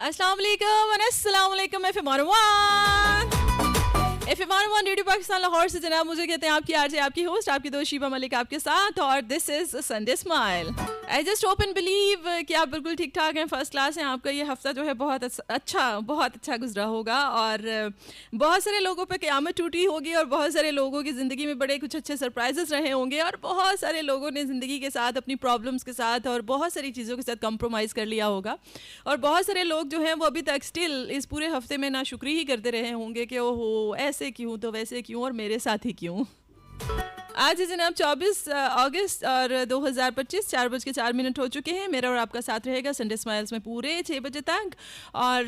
अस्सलाम वालेकुम और अस्सलाम वालेकुम FM1 रेडियो पाकिस्तान लाहौर से जनाब मुझे कहते हैं आपकी आरजे आपकी होस्ट आपकी दोस्त शीबा मलिक आपके साथ और this is Sunday smile. I just hope and believe कि आप बिल्कुल ठीक ठाक हैं, फर्स्ट क्लास हैं। आपका ये हफ्ता जो है बहुत अच्छा गुजरा होगा और बहुत सारे लोगों पे क़यामत टूटी होगी और बहुत सारे लोगों की ज़िंदगी में बड़े कुछ अच्छे सरप्राइजेस रहे होंगे और बहुत सारे लोगों ने ज़िंदगी के साथ अपनी प्रॉब्लम्स के साथ और बहुत सारी चीज़ों के साथ कंप्रोमाइज़ कर लिया होगा और बहुत सारे लोग जो हैं वो अभी तक स्टिल इस पूरे हफ्ते में नाशुक्री ही करते रहे होंगे कि ओहो ऐसे क्यों तो वैसे क्यों और मेरे साथ ही क्यों। आज है जनाब 24 अगस्त और 2025 4:04 हो चुके हैं। मेरा और आपका साथ रहेगा संडे स्माइल्स में पूरे 6 बजे तक और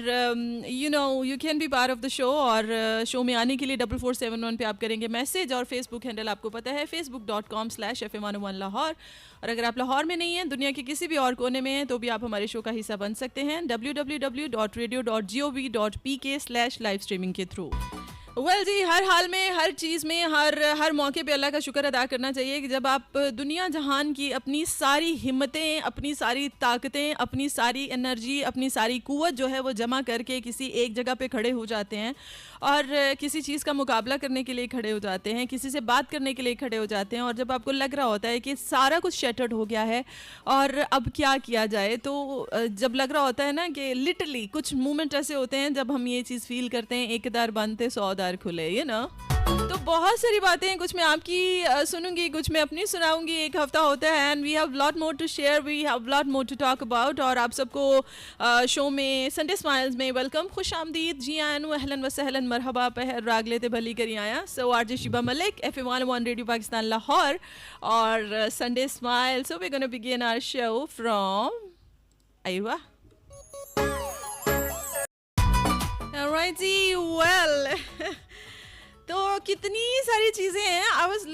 you can be part of the show और शो में आने के लिए 4471 पे आप करेंगे मैसेज और फेसबुक हैंडल आपको पता है facebook.com/FM101 लाहौर। और अगर आप लाहौर में नहीं हैं, दुनिया के किसी भी और कोने में हैं तो भी आप हमारे शो का हिस्सा बन सकते हैं www.radio.gov.pk/लाइव स्ट्रीमिंग के थ्रू। जी हर हाल में हर चीज़ में हर मौके पे अल्लाह का शुक्र अदा करना चाहिए कि जब आप दुनिया जहान की अपनी सारी हिम्मतें, अपनी सारी ताकतें, अपनी सारी एनर्जी, अपनी सारी कुव्वत जो है वो जमा करके किसी एक जगह पे खड़े हो जाते हैं और किसी चीज़ का मुकाबला करने के लिए खड़े हो जाते हैं, किसी से बात करने के लिए खड़े हो जाते हैं और जब आपको लग रहा होता है कि सारा कुछ शैटर्ड हो गया है और अब क्या किया जाए, तो जब लग रहा होता है ना कि लिटरली कुछ मोमेंट ऐसे होते हैं जब हम ये चीज़ फील करते हैं एक दर बंद थे 100 दर खुले, तो बहुत सारी बातें कुछ मैं आपकी सुनूंगी, कुछ मैं अपनी सुनाऊंगी। एक हफ्ता होता है and we have lot more to share, we have lot more to talk about और आप सबको शो में संडे स्माइल्स में वेलकम, खुश आमदीद, जी आनू, अहलन व सहलन, मरहबा, पहर राग लेते भली करी आया। So RJ Sheeba Malik, FM1 radio Pakistan Lahore और Sunday smile. So we gonna begin our show from आईवा ऑलराइट जी, वेल तो कितनी सारी चीज़ें हैं। आई वाज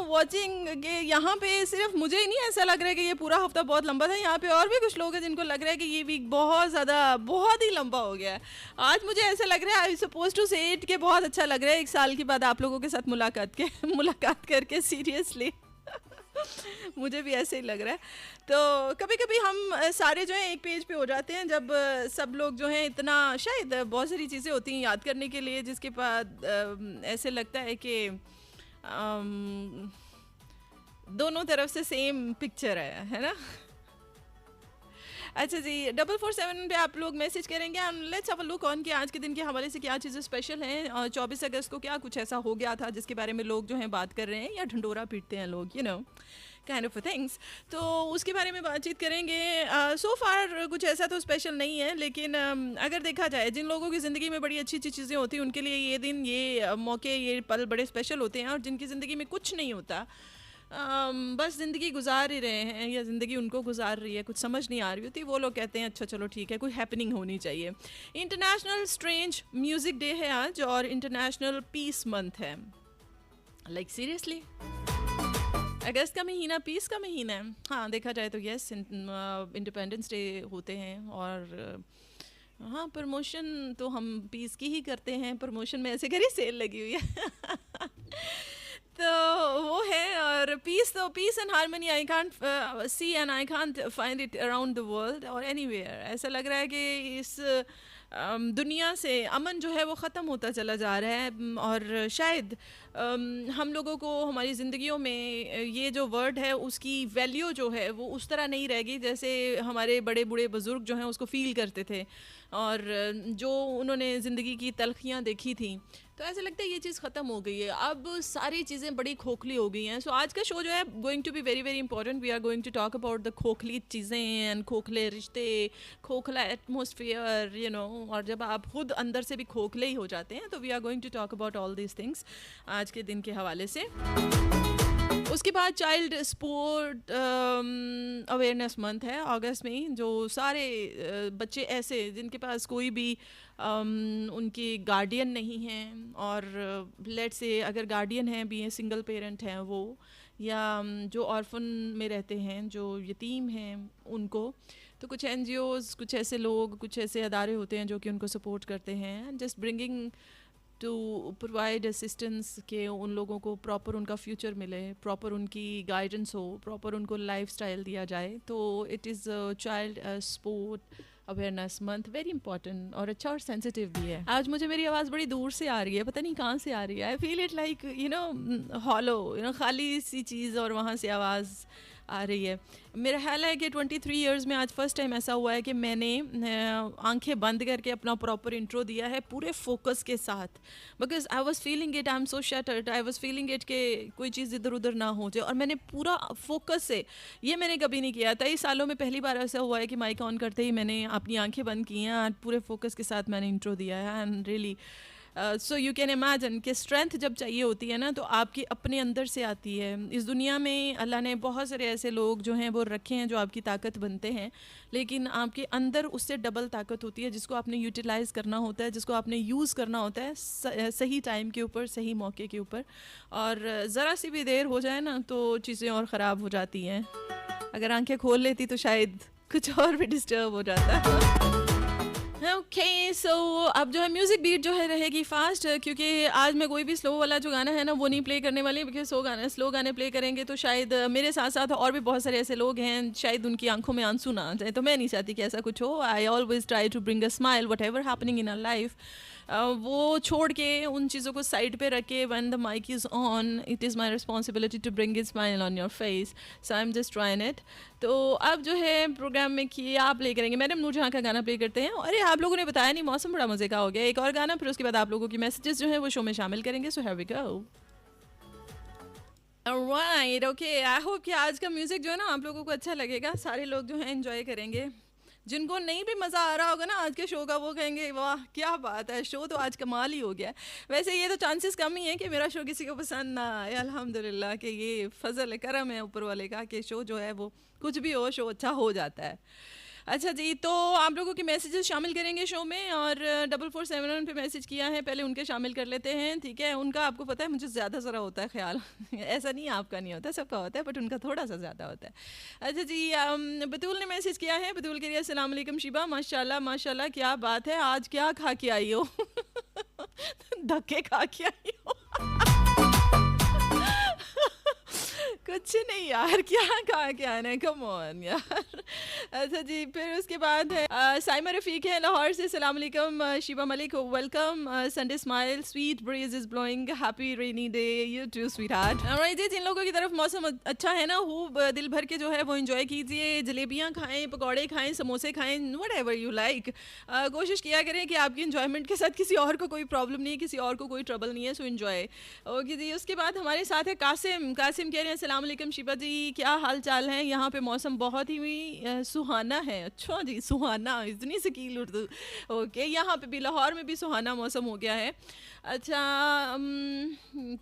वाचिंग कि यहाँ पे सिर्फ मुझे ही नहीं ऐसा लग रहा है कि ये पूरा हफ्ता बहुत लंबा था, यहाँ पे और भी कुछ लोग हैं जिनको लग रहा है कि ये वीक बहुत ही लंबा हो गया है। आज मुझे ऐसा लग रहा है आई सपोज टू से इट के बहुत अच्छा लग रहा है एक साल के बाद आप लोगों के साथ मुलाकात करके सीरियसली मुझे भी ऐसे ही लग रहा है। तो कभी कभी हम सारे जो हैं एक पेज पे हो जाते हैं जब सब लोग जो हैं इतना, शायद बहुत सारी चीज़ें होती हैं याद करने के लिए जिसके बाद ऐसे लगता है कि दोनों तरफ से सेम पिक्चर है ना। अच्छा जी, 4471 पे आप लोग मैसेज करेंगे and let's have a look on कि आज के दिन के हवाले से क्या चीज़ें स्पेशल हैं। 24 अगस्त को क्या कुछ ऐसा हो गया था जिसके बारे में लोग जो हैं बात कर रहे हैं या ढंडोरा पीटते हैं लोग, काइंड ऑफ थिंग्स, तो उसके बारे में बातचीत करेंगे। सो फार कुछ ऐसा तो स्पेशल नहीं है, लेकिन अगर देखा जाए जिन लोगों की ज़िंदगी में बड़ी अच्छी चीज़ें होती हैं उनके लिए ये दिन, ये मौके, ये पल बड़े स्पेशल होते हैं और जिनकी ज़िंदगी में कुछ नहीं होता, बस ज़िंदगी गुजार ही रहे हैं या ज़िंदगी उनको गुजार रही है, कुछ समझ नहीं आ रही होती, वो लोग कहते हैं अच्छा चलो ठीक है, कोई हैपनिंग होनी चाहिए। इंटरनेशनल स्ट्रेंज म्यूज़िक डे है आज और इंटरनेशनल पीस मंथ है। लाइक सीरियसली अगस्त का महीना पीस का महीना है। हाँ, देखा जाए तो यस, इंडिपेंडेंस डे होते हैं और हाँ, प्रमोशन तो हम पीस की ही करते हैं। प्रमोशन में ऐसे करी सेल लगी हुई है तो वो है। और peace and harmony I can't see and I can't find it around the world और एनीवेयर। ऐसा लग रहा है कि इस दुनिया से अमन जो है वो ख़त्म होता चला जा रहा है और शायद हम लोगों को हमारी ज़िंदगियों में ये जो वर्ड है उसकी वैल्यू जो है वो उस तरह नहीं रहेगी जैसे हमारे बड़े बूढ़े बुज़ुर्ग जो हैं उसको फ़ील करते थे और जो उन्होंने ज़िंदगी की तलखियाँ देखी थी। तो ऐसा लगता है ये चीज़ ख़त्म हो गई है, अब सारी चीज़ें बड़ी खोखली हो गई हैं। सो आज का शो जो है going to be very very important. We are going to talk about the खोखली चीज़ें एंड खोखले रिश्ते, खोखला एटमोसफियर, और जब आप खुद अंदर से भी खोखले ही हो जाते हैं तो we are going to talk about all these things आज के दिन के हवाले से। उसके बाद चाइल्ड स्पोर्ट अवेयरनेस मंथ है अगस्त में, जो सारे बच्चे ऐसे जिनके पास कोई भी उनके गार्डियन नहीं हैं और लेट से अगर गार्डियन हैं भी सिंगल पेरेंट हैं वो, या जो ऑर्फन में रहते हैं, जो यतीम हैं उनको, तो कुछ NGOs, कुछ ऐसे लोग, कुछ ऐसे अदारे होते हैं जो कि उनको सपोर्ट करते हैं, just bringing to provide assistance के उन लोगों को प्रॉपर उनका फ्यूचर मिले, प्रॉपर उनकी गाइडेंस हो, प्रॉपर उनको लाइफस्टाइल दिया जाए। तो it is child sport awareness month very important और अच्छा और सेंसिटिव भी है। आज मुझे मेरी आवाज़ बड़ी दूर से आ रही है, पता नहीं कहाँ से आ रही है। I feel it like hollow, खाली सी चीज़ और वहाँ से आवाज़ आ रही है। मेरा ख्याल है कि 23 इयर्स में आज फर्स्ट टाइम ऐसा हुआ है कि मैंने आंखें बंद करके अपना प्रॉपर इंट्रो दिया है पूरे फोकस के साथ, because I was feeling it, I am so shattered, I was feeling it कि कोई चीज़ इधर उधर ना हो जाए, और मैंने पूरा फोकस से, ये मैंने कभी नहीं किया। 23 सालों में पहली बार ऐसा हुआ है कि माइक ऑन करते ही मैंने अपनी आंखें बंद की हैं और पूरे फोकस के साथ मैंने इंट्रो दिया है। And really so you can imagine कि स्ट्रेंथ जब चाहिए होती है ना, तो आपकी अपने अंदर से आती है। इस दुनिया में अल्लाह ने बहुत सारे ऐसे लोग जो हैं वो रखे हैं जो आपकी ताकत बनते हैं, लेकिन आपके अंदर उससे डबल ताकत होती है जिसको आपने यूटिलाइज़ करना होता है, जिसको आपने यूज़ करना होता है सही टाइम के ऊपर, सही मौके के ऊपर। और ज़रा सी भी देर हो जाए ना तो चीज़ें और ख़राब हो जाती हैं। अगर आंखें खोल लेती तो शायद कुछ और भी डिस्टर्ब हो जाता। ओके सो अब जो है म्यूज़िक बीट जो है रहेगी फास्ट, क्योंकि आज मैं कोई भी स्लो वाला जो गाना है ना वो नहीं प्ले करने वाली, बिकॉज स्लो गाने प्ले करेंगे तो शायद मेरे साथ साथ और भी बहुत सारे ऐसे लोग हैं शायद उनकी आंखों में आंसू ना आ जाए, तो मैं नहीं चाहती कि ऐसा कुछ हो। I always try to bring a smile whatever happening in our life. वो छोड़ के उन चीज़ों को साइड पे रख के when the mic is on it is my responsibility to bring a smile on your face, so I am just trying it. तो अब जो है प्रोग्राम में किए आप प्ले करेंगे, मैडम नूरजहां का गाना प्ले करते हैं। अरे आप लोगों ने बताया नहीं, मौसम बड़ा मज़े का हो गया। एक और गाना, फिर उसके बाद आप लोगों की मैसेजेस जो है वो शो में शामिल करेंगे। So here we go. Alright, okay, I hope कि आज का म्यूज़िक जो है ना आप लोगों को अच्छा लगेगा, सारे लोग जो है एंजॉय करेंगे। जिनको नहीं भी मज़ा आ रहा होगा ना आज के शो का, वो कहेंगे वाह क्या बात है, शो तो आज कमाल ही हो गया। वैसे ये तो चांसेस कम ही है कि मेरा शो किसी को पसंद ना आए, अल्हम्दुलिल्लाह कि ये फजल है, करम है ऊपर वाले का कि शो जो है वो कुछ भी हो, शो अच्छा हो जाता है। अच्छा जी, तो आप लोगों के मैसेजेस शामिल करेंगे शो में, और 4471 पे मैसेज किया है, पहले उनके शामिल कर लेते हैं, ठीक है। उनका आपको पता है मुझे ज़्यादा ज़रा होता है ख्याल ऐसा नहीं आपका नहीं होता, सबका होता है, बट उनका थोड़ा सा ज़्यादा होता है। अच्छा जी, बतूल ने मैसेज किया है। बतूल के लिए अस्सलाम वालेकुम शिबा, माशाल्लाह माशाल्लाह क्या बात है, आज क्या खा के आई हो धक्के खा के आई हो कुछ नहीं यार, क्या कहा क्या है, कम ऑन यार। अच्छा जी, फिर उसके बाद है साइमा रफ़ीक है लाहौर से। अस्सलाम वालेकुम Shiba Malik, welcome. Sunday smile, sweet breeze is blowing, happy rainy day, you too sweetheart. Alright ji, जिन लोगों की तरफ मौसम अच्छा है ना, खूब दिल भर के जो है वो एंजॉय कीजिए, जलेबियाँ खाएं, पकौड़े खाएं, समोसे खाएं, वट एवर यू लाइक। कोशिश किया करें कि आपकी इंजॉयमेंट के साथ किसी और को कोई प्रॉब्लम नहीं है, किसी और को कोई ट्रबल नहीं है, सो इन्जॉय। ओके जी, उसके बाद हमारे साथ है कासिम। कासिम कह रहे हैं अस्सलाम वालेकुम शिबा जी, क्या हाल चाल है? यहाँ पे मौसम बहुत ही सुहाना है। अच्छा जी, सुहाना, इतनी शकील उर्दू। ओके, यहाँ पे भी लाहौर में भी सुहाना मौसम हो गया है। अच्छा,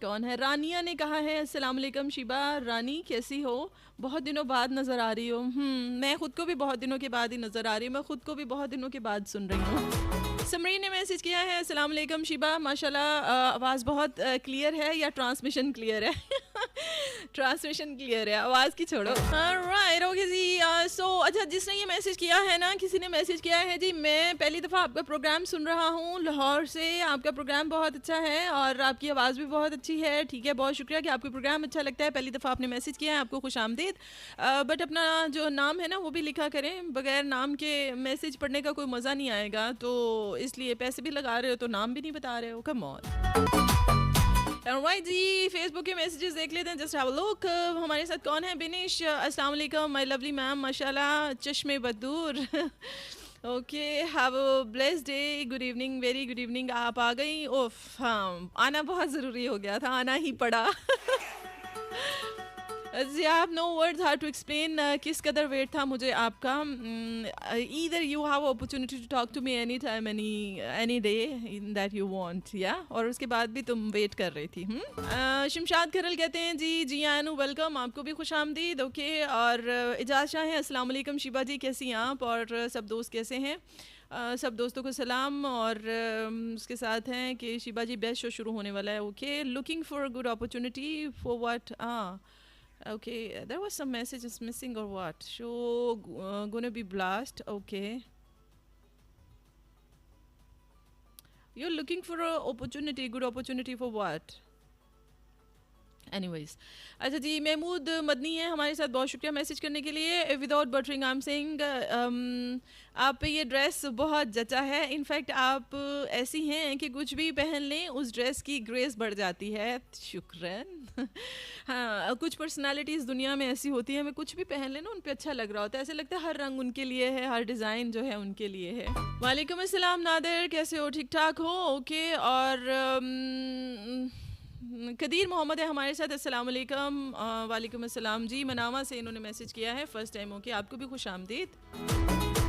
कौन है? रानिया ने कहा है अस्सलाम वालेकुम शिबा, रानी कैसी हो? बहुत दिनों बाद नज़र आ रही हो। मैं ख़ुद को भी बहुत दिनों के बाद ही नज़र आ रही हूँ, मैं ख़ुद को भी बहुत दिनों के बाद सुन रही हूँ। समरीन ने मैसेज किया है अस्सलाम वालेकुम शिबा, माशाल्लाह आवाज़ बहुत क्लियर है, या ट्रांसमिशन क्लियर है ट्रांसमिशन क्लियर है, आवाज़ की छोड़ो। राइट, ओके जी। सो अच्छा, जिसने ये मैसेज किया है ना, किसी ने मैसेज किया है जी, मैं पहली दफ़ा आपका प्रोग्राम सुन रहा हूँ लाहौर से, आपका प्रोग्राम बहुत अच्छा है और आपकी आवाज़ भी बहुत अच्छी है। ठीक है, बहुत शुक्रिया कि आपको प्रोग्राम अच्छा लगता है। पहली दफ़ा आपने मैसेज किया है, आपको खुशामदीद। बट अपना जो नाम है ना वो भी लिखा करें, बगैर नाम के मैसेज पढ़ने का कोई मज़ा नहीं आएगा, तो इसलिए पैसे भी लगा रहे हो तो नाम भी नहीं बता रहे हो, कम ऑन। राइट जी, फेसबुक के मैसेजेस देख लेते हैं, जस्ट हैव अ लुक। हमारे साथ कौन है? बिनिश, अस्सलाम वालेकुम माय लवली मैम, माशाल्लाह चश्मे बदूर okay, have a blessed day, good evening, very good evening. आप आ गई? ओफ, हाँ, आना बहुत ज़रूरी हो गया था, आना ही पड़ा जी, I have no words how to explain किस कदर वेट था मुझे आपका। Either you have opportunity to talk to me any time, any day that you want, या, और उसके बाद भी तुम वेट कर रही थी। शमशाद खरल कहते हैं जी, जी आनू वेलकम, आपको भी खुश आमदीद। ओके, और इजाज़ शाह है, अस्सलाम वालेकुम शिबा जी, कैसी हैं आप, और सब दोस्त कैसे हैं? सब दोस्तों को सलाम, और उसके साथ हैं कि शिबा जी बेस्ट शो शुरू होने वाला है। Okay, looking for a good opportunity for what? Okay, there was some messages missing or what? Show gonna be blast. Okay, you're looking for a opportunity, good opportunity for what? Anyways, अच्छा जी, महमूद मदनी है हमारे साथ, बहुत शुक्रिया message करने के लिए। Without buttering I am saying, आप पे ये ड्रेस बहुत जचा है। इनफैक्ट आप ऐसी हैं कि कुछ भी पहन लें उस ड्रेस की ग्रेस बढ़ जाती है। शुक्रन। हाँ, कुछ पर्सनालिटीज़ दुनिया में ऐसी होती हैं, हमें कुछ भी पहन लें ना उन पे अच्छा लग रहा होता है, ऐसे लगता है हर रंग उनके लिए है, हर डिज़ाइन जो है उनके लिए है। वालेकुम अस्सलाम नादिर, कैसे हो? ठीक ठाक हो? ओके। और कदीर मोहम्मद है हमारे साथ, अस्सलाम वालेकुम। वालेकुम अस्सलाम जी, मनावा से इन्होंने मैसेज किया है, फर्स्ट टाइम हो के आपको भी खुश आमदीद।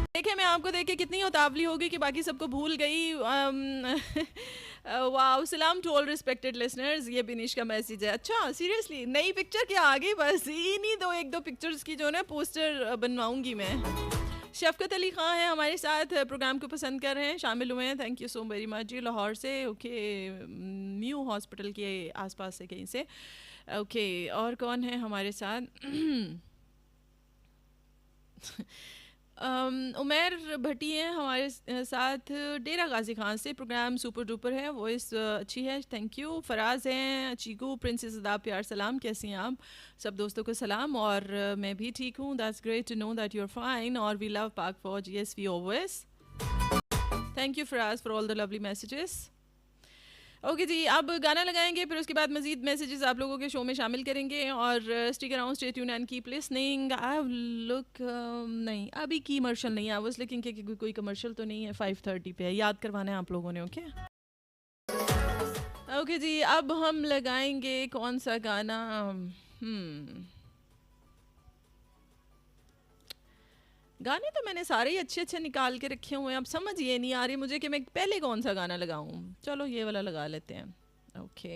देखे मैं आपको देख के कितनी उतावली होगी कि बाकी सबको भूल गई। वाओ, सलाम टू ऑल रिस्पेक्टेड लिसनर्स, ये बिनिश का मैसेज है। अच्छा सीरियसली नई पिक्चर क्या आ गई? बस इन्हीं एक दो पिक्चर्स की जो ना पोस्टर बनवाऊंगी मैं। शफकत अली खान है हमारे साथ, प्रोग्राम को पसंद कर रहे हैं, शामिल हुए हैं, thank you so very much जी। लाहौर से, ओके, न्यू हॉस्पिटल के आसपास से कहीं से, ओके। और कौन है हमारे साथ? उमैर भट्टी हैं हमारे साथ, डेरा गाजी खान से, प्रोग्राम सुपर डुपर है, वॉइस अच्छी है, थैंक यू। फराज हैं, चीकू, प्रिंसेस अदाब, प्यार सलाम, कैसी हैं आप? सब दोस्तों को सलाम। और मैं भी ठीक हूँ, that's great to know that you are fine. और वी लव पाक फौज, yes we always. Thank you Faraz for all the lovely messages. Okay जी, अब गाना लगाएंगे, फिर उसके बाद मजीद मैसेजेस आप लोगों के शो में शामिल करेंगे। और stick around, stay tuned and keep listening. I look, नहीं अभी कमर्शियल नहीं, आई वाज लुकिंग कि कोई कमर्शियल तो नहीं है, 5:30 पे है, याद करवाना है आप लोगों ने। ओके ओके जी, अब हम लगाएंगे कौन सा गाना? गाने तो मैंने सारे ही अच्छे अच्छे निकाल के रखे हुए हैं, अब समझ ये नहीं आ रही मुझे कि मैं पहले कौन सा गाना लगाऊं। चलो ये वाला लगा लेते हैं। ओके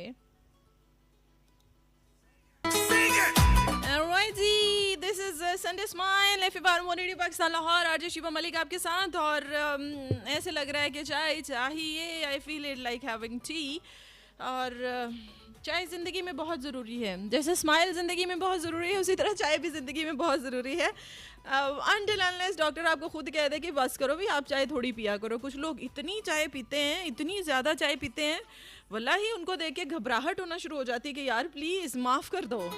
Alright जी, this is Sunday smile, FM radio Pakistan Lahore, RJ Shiba Malik आपके साथ। और ऐसे लग रहा है कि चाय चाहिए, I feel it like having T. और चाय ज़िंदगी में बहुत ज़रूरी है, जैसे स्माइल ज़िंदगी में बहुत ज़रूरी है, उसी तरह चाय भी ज़िंदगी में बहुत ज़रूरी है। अनटिल अनलेस डॉक्टर आपको खुद कह दे कि बस करो भी, आप चाय थोड़ी पिया करो। कुछ लोग इतनी चाय पीते हैं, इतनी ज़्यादा चाय पीते हैं, वल्लाही उनको देख के घबराहट होना शुरू हो जाती है कि यार प्लीज़ माफ़ कर दो।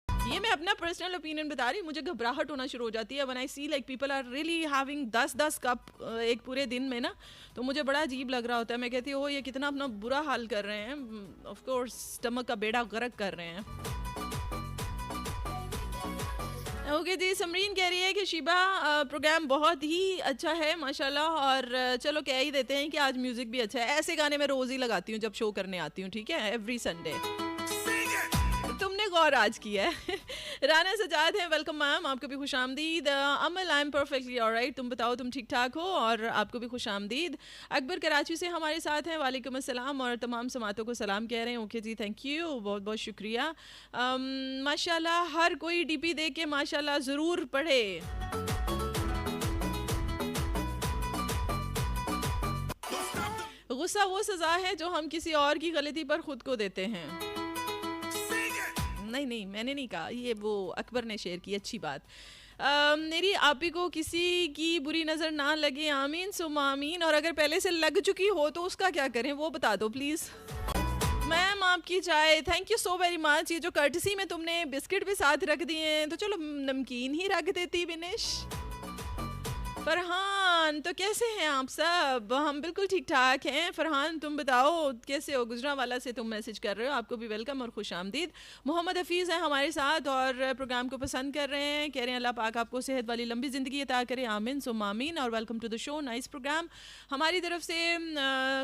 ये मैं अपना पर्सनल ओपिनियन बता रही हूँ, मुझे घबराहट होना शुरू हो जाती है when I see like people are really having 10-10 cup एक पूरे दिन में ना, तो मुझे बड़ा अजीब लग रहा होता है। मैं कहती हूँ ये कितना अपना बुरा हाल कर रहे हैं, ऑफ कोर्स स्टमक का बेड़ा गर्क कर रहे हैं। ओके जी, समरीन कह रही है कि शिबा प्रोग्राम बहुत ही अच्छा है माशाल्लाह, और चलो कह ही देते हैं कि आज म्यूज़िक भी अच्छा है। ऐसे गाने मैं रोज़ ही लगाती हूँ जब शो करने आती हूँ, ठीक है, एवरी संडे। तुमने गौर आज किया है। राना सजाद है, वेलकम मैम, आपको भी खुश आमदीद। अमल, आई एम परफेक्टली ऑलराइट, तुम बताओ तुम ठीक ठाक हो? और आपको भी खुश आमदीद। अकबर कराची से हमारे साथ हैं, वालेकुम अस्सलाम, और तमाम समातों को सलाम कह रहे हैं। ओके जी, थैंक यू, बहुत बहुत शुक्रिया। माशाल्लाह हर कोई डीपी देख के माशाल्लाह ज़रूर पढ़े। गुस्सा वो सज़ा है जो हम किसी और की गलती पर खुद को देते हैं। नहीं मैंने नहीं कहा, ये वो अकबर ने शेयर की, अच्छी बात। मेरी आपी को किसी की बुरी नज़र ना लगे, आमीन सुम आमीन। और अगर पहले से लग चुकी हो तो उसका क्या करें वो बता दो प्लीज़। मैम आपकी चाय, thank you so very much. ये जो कर्टसी में तुमने बिस्किट भी साथ रख दिए हैं, तो चलो नमकीन ही रख देती विनेश। फरहान, तो कैसे हैं आप सब? हम बिल्कुल ठीक ठाक हैं। फरहान तुम बताओ कैसे हो? गुजरांवाला से तुम मैसेज कर रहे हो, आपको भी वेलकम और खुश आमदीद। मोहम्मद हफीज़ हैं हमारे साथ और प्रोग्राम को पसंद कर रहे हैं, कह रहे हैं अल्लाह पाक आपको सेहत वाली लंबी ज़िंदगी अता करे, आमीन सुम आमीन। और welcome to the show, nice programme. हमारी तरफ से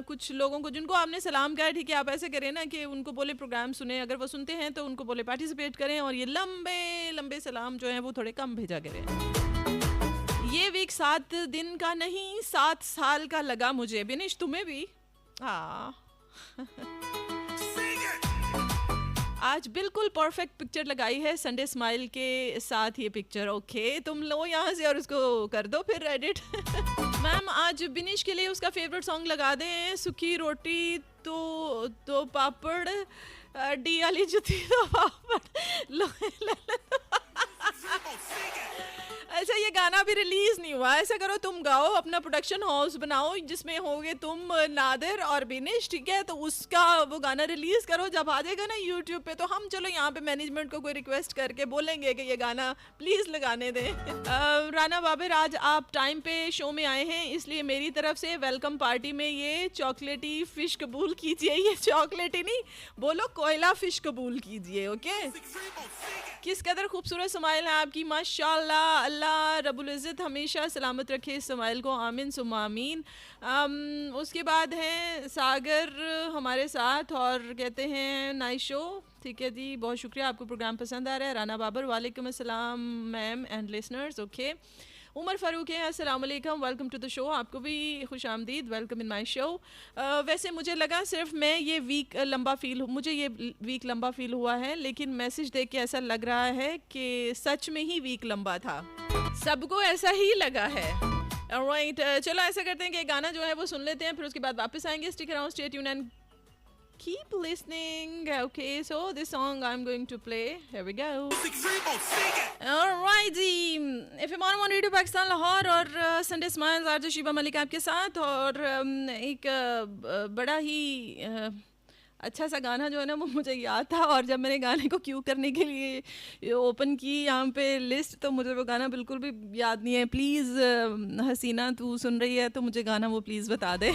कुछ लोगों को जिनको आपने सलाम कहा, ठीक है, आप ऐसे करें ना कि उनको बोले प्रोग्राम सुने, अगर वो सुनते हैं तो उनको बोले पार्टिसिपेट करें, और ये लंबे लंबे सलाम जो हैं वो थोड़े कम भेजा करें। ये वीक 7 दिन का नहीं 7 साल का लगा मुझे। बिनिश तुम्हें भी? हाँ। आज बिल्कुल परफेक्ट पिक्चर लगाई है संडे स्माइल के साथ ये पिक्चर। ओके तुम लो यहाँ से और उसको कर दो फिर एडिट। मैम आज बिनिश के लिए उसका फेवरेट सॉन्ग लगा दें, सूखी रोटी तो पापड़, डी वाली जुती तो पापड़ लो। अच्छा ये गाना भी रिलीज नहीं हुआ, ऐसा करो तुम गाओ, अपना प्रोडक्शन हाउस बनाओ जिसमें होगे तुम, नादिर और बिनिश, ठीक है, तो उसका वो गाना रिलीज करो। जब आ जाएगा ना यूट्यूब पे तो हम चलो यहाँ पे मैनेजमेंट को कोई रिक्वेस्ट करके बोलेंगे कि ये गाना प्लीज लगाने दें। राना बाबर, आज आप टाइम पे शो में आए हैं, इसलिए मेरी तरफ से वेलकम पार्टी में ये चॉकलेटी फिश कबूल कीजिए। ये चॉकलेटी नहीं बोलो, कोयला फिश कबूल कीजिए। ओके, किस कदर खूबसूरत स्माइल है आपकी, माशाल्लाह। अल्लाह रब्बुल इज़्ज़त हमेशा सलामत रखे इस स्माइल को, आमीन सुम्मा आमीन। उसके बाद हैं सागर हमारे साथ और कहते हैं नाइस शो। ठीक है जी, बहुत शुक्रिया, आपको प्रोग्राम पसंद आ रहा है। राना बाबर, वालेकुम अस्सलाम ma'am and listeners. Okay, Umar Farooq है, अस्सलाम वालेकुम, वेलकम टू द शो। आपको भी खुश आमदीद, वेलकम इन माय शो। वैसे मुझे लगा सिर्फ मैं ये वीक लंबा फील हुआ है, लेकिन मैसेज देख के ऐसा लग रहा है कि सच में ही वीक लंबा था, सबको ऐसा ही लगा है। ऑलराइट, चलो ऐसा करते हैं कि गाना जो है वो सुन लेते हैं, फिर उसके बाद वापस आएंगे। Stick around, stay tuned and keep listening. Okay, so this song I'm going to play. Here we go. Alrighty, FM on Radio Pakistan Lahore और Sunday Smiles RJ Shiba Malik आपके साथ। और एक बड़ा ही अच्छा सा गाना जो है ना वो मुझे याद था, और जब मैंने गाने को क्यू करने के लिए ओपन की यहाँ पे लिस्ट, तो मुझे वो गाना बिल्कुल भी याद नहीं है। प्लीज़ हसीना, तू सुन रही है तो मुझे गाना वो प्लीज़ बता दे।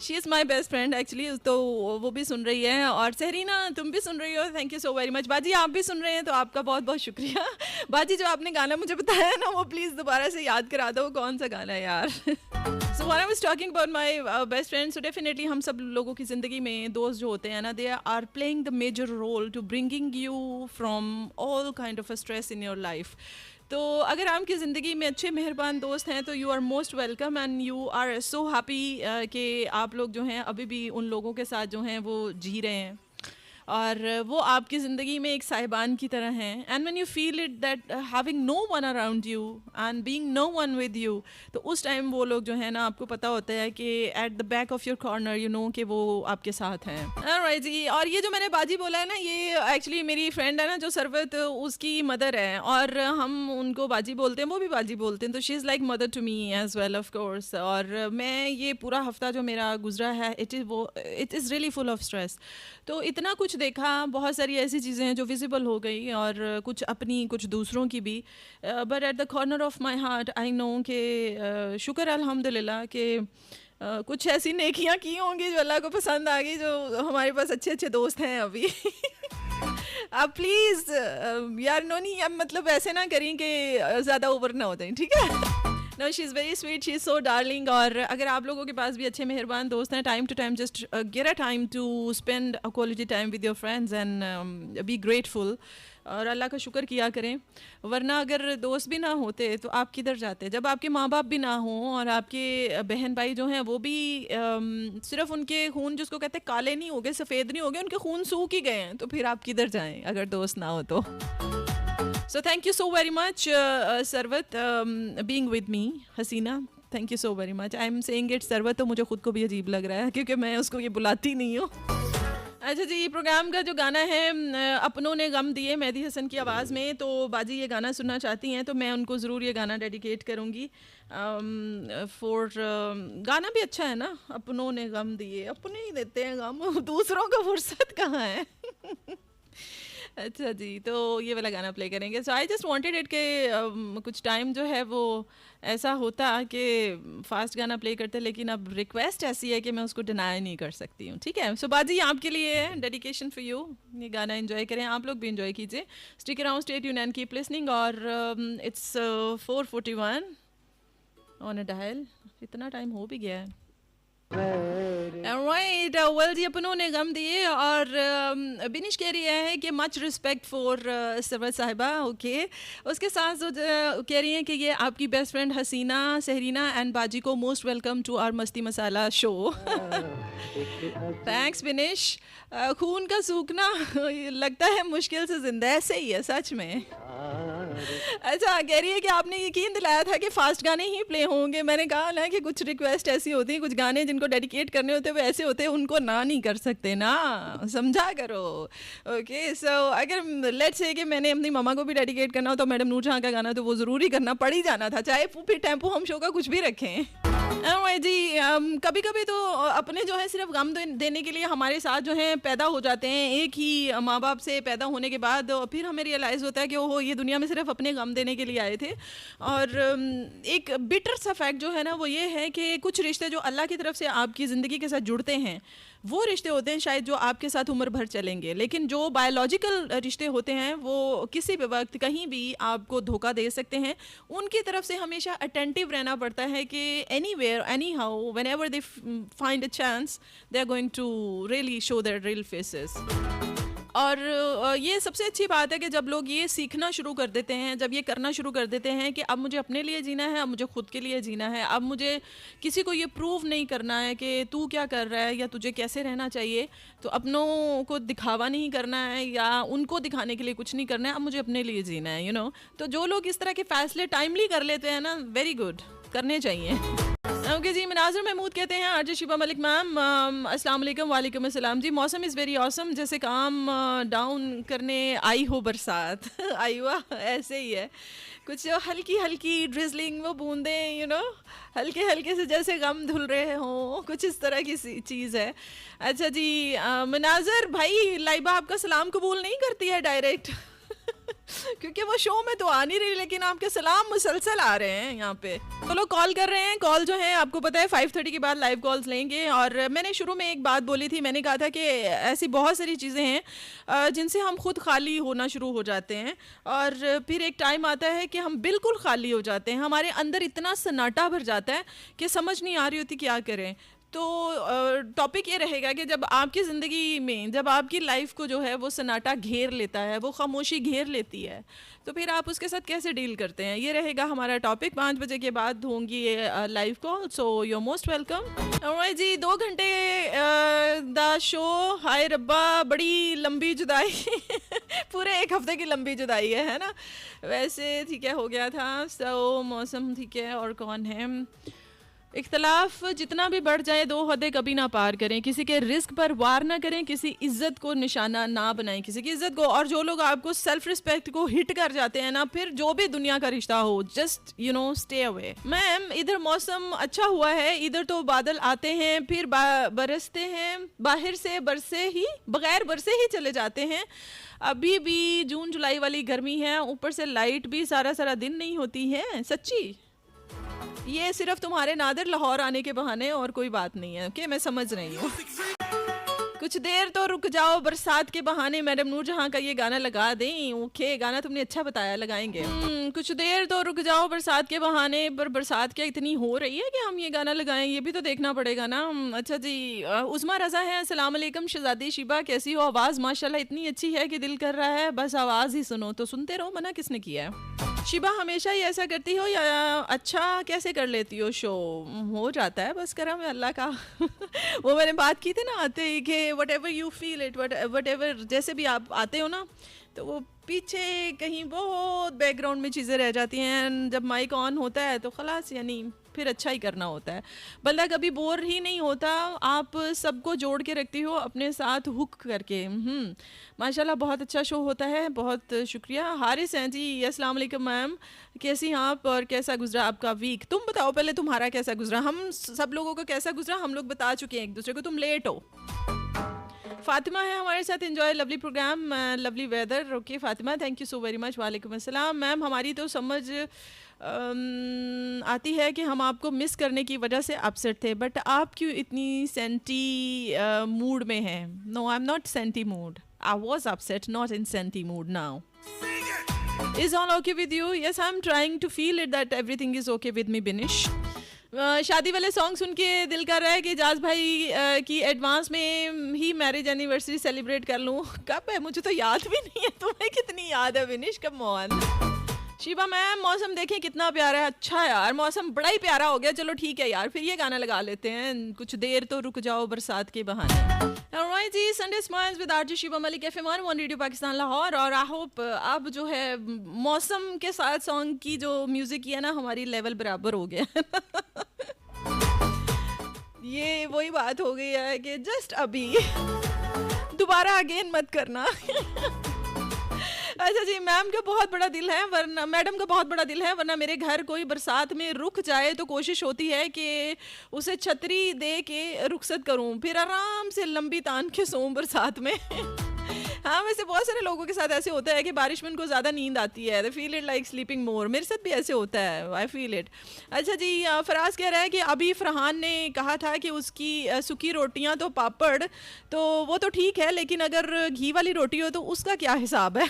She is my best friend actually, तो वो भी सुन रही है, और सहरीना तुम भी सुन रही हो, thank you so very much. बाजी आप भी सुन रहे हैं तो आपका बहुत बहुत शुक्रिया। बाजी जो आपने गाना मुझे बताया ना वो प्लीज़ दोबारा से याद करा दो, कौन सा गाना है यार। So what I was talking about my best friend, so definitely हम सब लोगों की ज़िंदगी में दोस्त जो होते हैं ना, they are playing the major role to bringing you from all kind of a stress in your life. तो अगर आपकी ज़िंदगी में अच्छे मेहरबान दोस्त हैं तो you are most welcome and you are so happy कि आप लोग जो हैं अभी भी उन लोगों के साथ जो हैं वो जी रहे हैं, और वो आपकी ज़िंदगी में एक साहिबान की तरह हैं। And when you feel it that having no one around you and being no one with you, तो उस टाइम वो लोग जो है ना, आपको पता होता है कि at the back of your corner you know कि वो आपके साथ हैं। ऑलराइट जी, और ये जो मैंने बाजी बोला है ना, ये एक्चुअली मेरी फ्रेंड है ना जो सरवत, उसकी मदर है, और हम उनको बाजी बोलते हैं, वो भी बाजी बोलते हैं, तो she is like mother to me as well of course. और मैं ये पूरा हफ्ता जो मेरा गुजरा है, it is really full of stress. तो इतना कुछ देखा, बहुत सारी ऐसी चीज़ें हैं जो विजिबल हो गई, और कुछ अपनी कुछ दूसरों की भी, but at the corner of my heart I know कि शुक्र अल्हम्दुलिल्लाह कि कुछ ऐसी नेकियां की होंगी जो अल्लाह को पसंद आ गई, जो हमारे पास अच्छे अच्छे दोस्त हैं अभी। आप प्लीज़ यार नो नहीं, अब मतलब ऐसे ना करें कि ज़्यादा ओवर ना हो जाए, ठीक है। No, she is very sweet, she is so darling. और अगर आप लोगों के पास भी अच्छे मेहरबान दोस्त हैं, time to time just get a time to spend a quality time with your friends and be grateful, और अल्लाह का शुक्र किया करें। वरना अगर दोस्त भी ना होते तो आप किधर जाते? जब आपके माँ बाप भी ना हों और आपके बहन भाई जो हैं वो भी सिर्फ उनके खून जिसको कहते हैं काले नहीं हो गए, सफ़ेद नहीं हो गए, उनके खून सूख ही गए हैं, तो फिर आप किधर जाएं अगर दोस्त ना हो तो। So thank you so very much, Sarvat, being with me, Hasina, thank you so very much. I am saying it Sarvat, तो मुझे खुद को भी अजीब लग रहा है क्योंकि मैं उसको ये बुलाती नहीं हूँ। अच्छा जी, प्रोग्राम का जो गाना है अपनों ने गम दिए, मेहदी हसन की आवाज़ में, तो बाजी ये गाना सुनना चाहती हैं तो मैं उनको ज़रूर ये गाना डेडिकेट करूँगी। गाना भी अच्छा है ना, अपनों ने गम दिए, अपने ही देते हैं गम, दूसरों का फुर्सत कहाँ है। अच्छा जी, तो ये वाला गाना प्ले करेंगे। सो आई जस्ट वांटेड इट के कुछ टाइम जो है वो ऐसा होता कि फास्ट गाना प्ले करते, लेकिन अब रिक्वेस्ट ऐसी है कि मैं उसको डिनाई नहीं कर सकती हूँ, ठीक है। सो बाजी आपके लिए डेडिकेशन फॉर यू, ये गाना एंजॉय करें, आप लोग भी एंजॉय कीजिए। Stick around, stay tuned and keep listening. और इट्स 4:41 ऑन अ डायल, इतना टाइम हो भी गया है। Alright, well जी, अपनों ने गम दिए, और बिनिश कह रही है कि मच रिस्पेक्ट फॉर सरवत साहिबा। ओके, उसके साथ जो कह रही हैं कि ये आपकी बेस्ट फ्रेंड हसीना, सहरीना एंड बाजी को मोस्ट वेलकम टू आवर मस्ती मसाला शो। थैंक्स बिनिश। खून का सूखना लगता है मुश्किल से जिंदा, ऐसे ही है सच में। अच्छा, कह रही है कि आपने यकीन दिलाया था कि फास्ट गाने ही प्ले होंगे। मैंने कहा ना कि कुछ रिक्वेस्ट ऐसी होती हैं, कुछ गाने जिनको डेडिकेट करने होते हैं वो ऐसे होते हैं, उनको ना नहीं कर सकते ना, समझा करो। ओके, सो अगर लेट्स से कि मैंने अपनी मम्मा को भी डेडिकेट करना हो तो मैडम नूरजहां का गाना तो वो ज़रूरी करना पड़ ही जाना था, चाहे फिर टेम्पो हम शो का कुछ भी रखें। जी, कभी कभी तो अपने जो है सिर्फ गम देने के लिए हमारे साथ जो है पैदा हो जाते हैं एक ही माँ बाप से पैदा होने के बाद, फिर हमें रियलाइज़ होता है कि ओहो ये दुनिया में सिर्फ अपने गम देने के लिए आए थे। और एक बिटर सा फैक्ट जो है ना वो ये है कि कुछ रिश्ते जो अल्लाह की तरफ से आपकी ज़िंदगी के साथ जुड़ते हैं वो रिश्ते होते हैं शायद जो आपके साथ उम्र भर चलेंगे, लेकिन जो बायोलॉजिकल रिश्ते होते हैं वो किसी भी वक्त कहीं भी आपको धोखा दे सकते हैं। उनकी तरफ से हमेशा अटेंटिव रहना पड़ता है कि anywhere anyhow whenever they find a chance they are going to really show their real faces. और ये सबसे अच्छी बात है कि जब लोग ये सीखना शुरू कर देते हैं, जब ये करना शुरू कर देते हैं कि अब मुझे अपने लिए जीना है, अब मुझे खुद के लिए जीना है, अब मुझे किसी को ये प्रूव नहीं करना है कि तू क्या कर रहा है या तुझे कैसे रहना चाहिए, तो अपनों को दिखावा नहीं करना है या उनको दिखाने के लिए कुछ नहीं करना है, अब मुझे अपने लिए जीना है, यू नो। तो जो लोग इस तरह के फैसले टाइमली कर लेते हैं ना, वेरी गुड, करने चाहिए। ओके जी, मनाज़िर महमूद कहते हैं आरजे शिबा मलिक मैम, अस्सलाम वालेकुम। वालेकुम अस्सलाम जी। मौसम इज़ वेरी ऑसम, जैसे काम डाउन करने आई हो बरसात। आई हुआ ऐसे ही है, कुछ हल्की हल्की ड्रिजलिंग, वो बूंदें, यू नो, हल्के हल्के से जैसे गम धुल रहे हों, कुछ इस तरह की चीज़ है। अच्छा जी, मनाज़िर भाई, लाइबा आपका सलाम कबूल नहीं करती है डायरेक्ट क्योंकि वो शो में तो आ नहीं रही, लेकिन आपके सलाम मुसलसल आ रहे हैं यहाँ पे। तो लोग कॉल कर रहे हैं, कॉल जो है आपको पता है 5:30 के बाद लाइव कॉल्स लेंगे। और मैंने शुरू में एक बात बोली थी, मैंने कहा था कि ऐसी बहुत सारी चीज़ें हैं जिनसे हम खुद खाली होना शुरू हो जाते हैं और फिर एक टाइम आता है कि हम बिल्कुल खाली हो जाते हैं, हमारे अंदर इतना सन्नाटा भर जाता है कि समझ नहीं आ रही होती क्या करें। तो टॉपिक ये रहेगा कि जब आपकी ज़िंदगी में, जब आपकी लाइफ को जो है वो सन्नाटा घेर लेता है, वो खामोशी घेर लेती है, तो फिर आप उसके साथ कैसे डील करते हैं, ये रहेगा हमारा टॉपिक। 5 बजे के बाद होंगी ये live call, so you are most welcome. Alright जी, 2 घंटे द शो। हाय रब्बा, बड़ी लंबी जुदाई पूरे 1 हफ्ते की लंबी जुदाई है ना। वैसे ठीक है, हो गया था। सो मौसम ठीक है, और कौन है। इख्तलाफ जितना भी बढ़ जाए 2 हदें कभी ना पार करें, किसी के रिस्क पर वार ना करें, किसी इज्जत को निशाना ना बनाएं, किसी की इज्जत को। और जो लोग आपको सेल्फ रिस्पेक्ट को हिट कर जाते हैं ना, फिर जो भी दुनिया का रिश्ता हो, just you know stay away. Ma'am, इधर मौसम अच्छा हुआ है, इधर तो बादल आते हैं फिर बरसते हैं, बाहर से बरसे ही बगैर बरसे ही चले जाते हैं। अभी भी जून जुलाई वाली गर्मी है, ऊपर से लाइट भी सारा सारा दिन नहीं होती है। सच्ची ये सिर्फ तुम्हारे नादिर लाहौर आने के बहाने और कोई बात नहीं है। ओके, मैं समझ रही हूँ। कुछ देर तो रुक जाओ बरसात के बहाने, मैडम नूरजहां का ये गाना लगा दें। ओके, गाना तुमने अच्छा बताया, लगाएंगे। कुछ देर तो रुक जाओ बरसात के बहाने, पर बरसात क्या इतनी हो रही है कि हम ये गाना लगाएं, ये भी तो देखना पड़ेगा ना। अच्छा जी, उस्मा रज़ा है, अस्सलाम वालेकुम। शहजादी शिबा कैसी हो? आवाज़ माशाल्लाह इतनी अच्छी है कि दिल कर रहा है बस आवाज़ ही सुनो। तो सुनते रहो, मना किसने किया है। शिबा हमेशा ही ऐसा करती हो या अच्छा कैसे कर लेती हो शो? हो जाता है, बस करम है अल्लाह का। वो मैंने बात की थी ना आते ही कि what ever you feel it, what ever, जैसे भी आप आते हो ना, तो वो पीछे कहीं बहुत बैकग्राउंड में चीज़ें रह जाती हैं। जब माइक ऑन होता है तो खलास, यानी फिर अच्छा ही करना होता है। बंदा कभी बोर ही नहीं होता, आप सबको जोड़ के रखती हो अपने साथ हुक करके। माशाल्लाह बहुत अच्छा शो होता है, बहुत शुक्रिया। हारिस हैं जी, अस्सलाम वालेकुम मैम, कैसी हैं आप और कैसा गुजरा आपका वीक? तुम बताओ पहले तुम्हारा कैसा गुजरा। हम सब लोगों को कैसा गुजरा हम लोग बता चुके हैं एक दूसरे को, तुम लेट हो। फातिमा है हमारे साथ, enjoy lovely programme, lovely weather. Okay Fatima, thank you so very much. वालेकुम अस्सलाम। मैम, हमारी तो समझ आती है कि हम आपको मिस करने की वजह से अपसेट थे, बट आप क्यों इतनी सेंटी मूड में हैं? No, I am not senti mood, I was upset, not in senti mood now. Is all okay with you? Yes, I'm trying to feel it that everything is okay with me, Binish. शादी वाले song सुन के दिल कर रहा है कि जाज भाई की एडवांस में ही मैरिज एनिवर्सरी सेलिब्रेट कर लूँ। कब है मुझे तो याद भी नहीं है, तुम्हें कितनी याद है Vinish? Come on. Shiva ma'am मौसम देखें कितना प्यारा है। अच्छा यार मौसम बड़ा ही प्यारा हो गया। चलो ठीक है यार, फिर ये गाना लगा लेते हैं, कुछ देर तो रुक जाओ बरसात के बहाने। Alright जी, Sunday smiles with RJ Shiva Malik FM one radio Pakistan Lahore. और आई होप अब जो है मौसम के साथ सॉन्ग की जो म्यूजिक की है ना, हमारी लेवल बराबर हो गया ये वही बात हो गई है कि जस्ट अभी दोबारा अगेन मत करना अच्छा जी, मैम का बहुत बड़ा दिल है वरना मैडम का बहुत बड़ा दिल है, वरना मेरे घर कोई बरसात में रुक जाए तो कोशिश होती है कि उसे छतरी दे के रुखसत करूं, फिर आराम से लंबी तान के सोऊं बरसात में हाँ, वैसे बहुत सारे लोगों के साथ ऐसे होता है कि बारिश में उनको ज़्यादा नींद आती है, they feel it like sleeping more. मेरे साथ भी ऐसे होता है, आई फील इट। अच्छा जी, फराज कह रहा है कि अभी फरहान ने कहा था कि उसकी सूखी रोटियां तो पापड़ तो वो तो ठीक है, लेकिन अगर घी वाली रोटी हो तो उसका क्या हिसाब है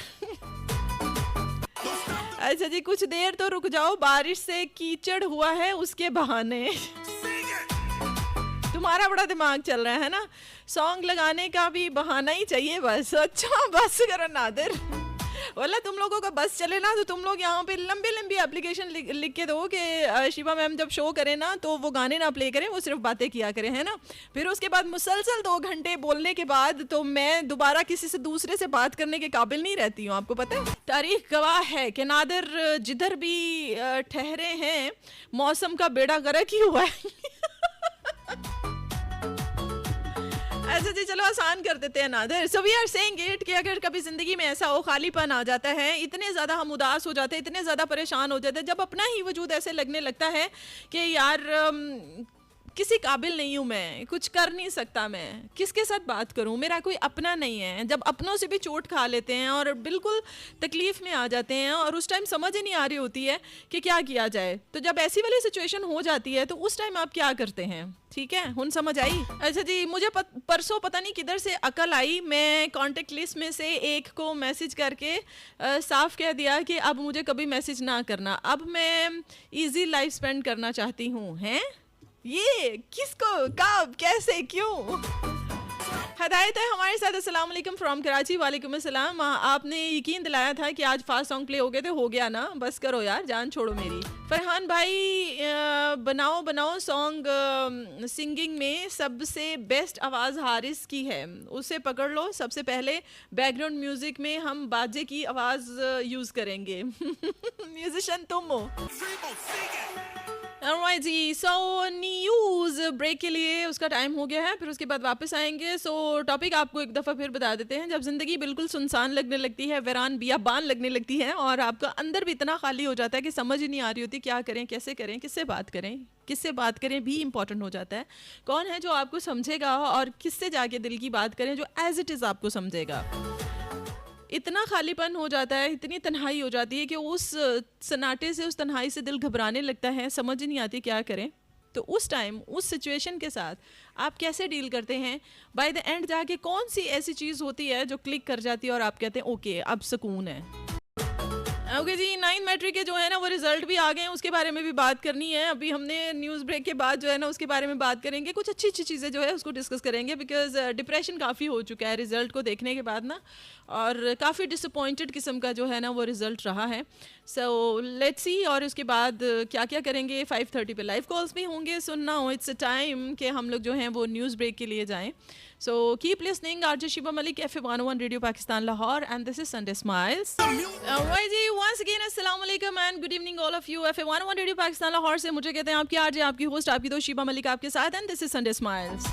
अच्छा जी, कुछ देर तो रुक जाओ, बारिश से कीचड़ हुआ है उसके बहाने तुम्हारा बड़ा दिमाग चल रहा है ना, सॉन्ग लगाने का भी बहाना ही चाहिए बस। अच्छा बस करो नादिर, वल्ला तुम लोगों का बस चले ना तो तुम लोग यहाँ पे लंबी लंबी एप्लीकेशन लिख के दो कि शिवा मैम जब शो करें ना तो वो गाने ना प्ले करें, वो सिर्फ बातें किया करें, है ना। फिर उसके बाद मुसलसल 2 घंटे बोलने के बाद तो मैं दोबारा किसी से दूसरे से बात करने के काबिल नहीं रहती हूँ, आपको पता है। तारीख गवाह है कि नादिर जिधर भी ठहरे हैं मौसम का बेड़ा गर्क ही हुआ है ऐसा जी, चलो आसान कर देते हैं Nadir. So we are saying it कि अगर कभी जिंदगी में ऐसा हो, खालीपन आ जाता है, इतने ज़्यादा हम उदास हो जाते हैं, इतने ज़्यादा परेशान हो जाते हैं, जब अपना ही वजूद ऐसे लगने लगता है कि यार किसी काबिल नहीं हूँ मैं, कुछ कर नहीं सकता, मैं किसके साथ बात करूँ, मेरा कोई अपना नहीं है। जब अपनों से भी चोट खा लेते हैं और बिल्कुल तकलीफ़ में आ जाते हैं और उस टाइम समझ ही नहीं आ रही होती है कि क्या किया जाए, तो जब ऐसी वाली सिचुएशन हो जाती है तो उस टाइम आप क्या करते हैं। ठीक है, हुन समझ आई। अच्छा जी, मुझे परसों पता नहीं किधर से अकल आई, मैं कांटेक्ट लिस्ट में से एक को मैसेज करके साफ कह दिया कि अब मुझे कभी मैसेज ना करना, अब मैं इजी लाइफ स्पेंड करना चाहती हूँ। हैं ये किसको, कब, कैसे, क्यों? हदायत है हमारे साथ। अस्सलाम वालेकुम फ्रॉम कराची। वालेकुम अस्सलाम। आपने यकीन दिलाया था कि आज फास्ट सॉन्ग प्ले हो गए थे, हो गया ना, बस करो यार, जान छोड़ो मेरी। फरहान भाई बनाओ बनाओ सॉन्ग, सिंगिंग में सबसे बेस्ट आवाज़ हारिस की है, उसे पकड़ लो। सबसे पहले बैकग्राउंड म्यूजिक में हम बाजे की आवाज़ यूज़ करेंगे म्यूजिशियन तुम हो। Alright जी, सो न्यूज़ ब्रेक के लिए उसका टाइम हो गया है, फिर उसके बाद वापस आएंगे। सो टॉपिक आपको एक दफ़ा फिर बता देते हैं। जब ज़िंदगी बिल्कुल सुनसान लगने लगती है, वीरान बियाबान लगने लगती है और आपका अंदर भी इतना खाली हो जाता है कि समझ ही नहीं आ रही होती क्या करें, कैसे करें, किससे बात करें भी इम्पॉर्टेंट हो जाता है। कौन है जो आपको समझेगा और किससे जाके दिल की बात करें जो एज इट इज़ आपको समझेगा। इतना खालीपन हो जाता है, इतनी तन्हाई हो जाती है कि उस सन्नाटे से, उस तन्हाई से दिल घबराने लगता है, समझ ही नहीं आती क्या करें। तो उस टाइम, उस सिचुएशन के साथ आप कैसे डील करते हैं। बाय द एंड जाके कौन सी ऐसी चीज़ होती है जो क्लिक कर जाती है और आप कहते हैं ओके अब सुकून है। ओके जी, 9th मैट्रिक के जो है ना वो रिजल्ट भी आ गए हैं, उसके बारे में भी बात करनी है। अभी हमने न्यूज़ ब्रेक के बाद जो है ना उसके बारे में बात करेंगे, कुछ अच्छी अच्छी चीज़ें जो है उसको डिस्कस करेंगे, बिकॉज डिप्रेशन काफ़ी हो चुका है रिज़ल्ट को देखने के बाद ना, और काफ़ी डिसअपॉइंटेड किस्म का जो है ना वो रिज़ल्ट रहा है। सो लेट्स सी, और उसके बाद क्या क्या करेंगे। 5:30 पे लाइव कॉल्स भी होंगे, सुनना हो इट्स अ टाइम कि हम लोग जो हैं वो न्यूज़ ब्रेक के लिए जाएँ। So keep listening, RJ Shiva Malik, FM 101 Radio Pakistan Lahore, and this is Sunday Smiles. Alright ji, once again अस्सलाम वालेकुम and good evening all of you। FM 101 Radio Pakistan Lahore से मुझे कहते हैं आपकी RJ, आपकी होस्ट, आपकी दोस्त शिवा मलिक आपके साथ, and this is Sunday Smiles।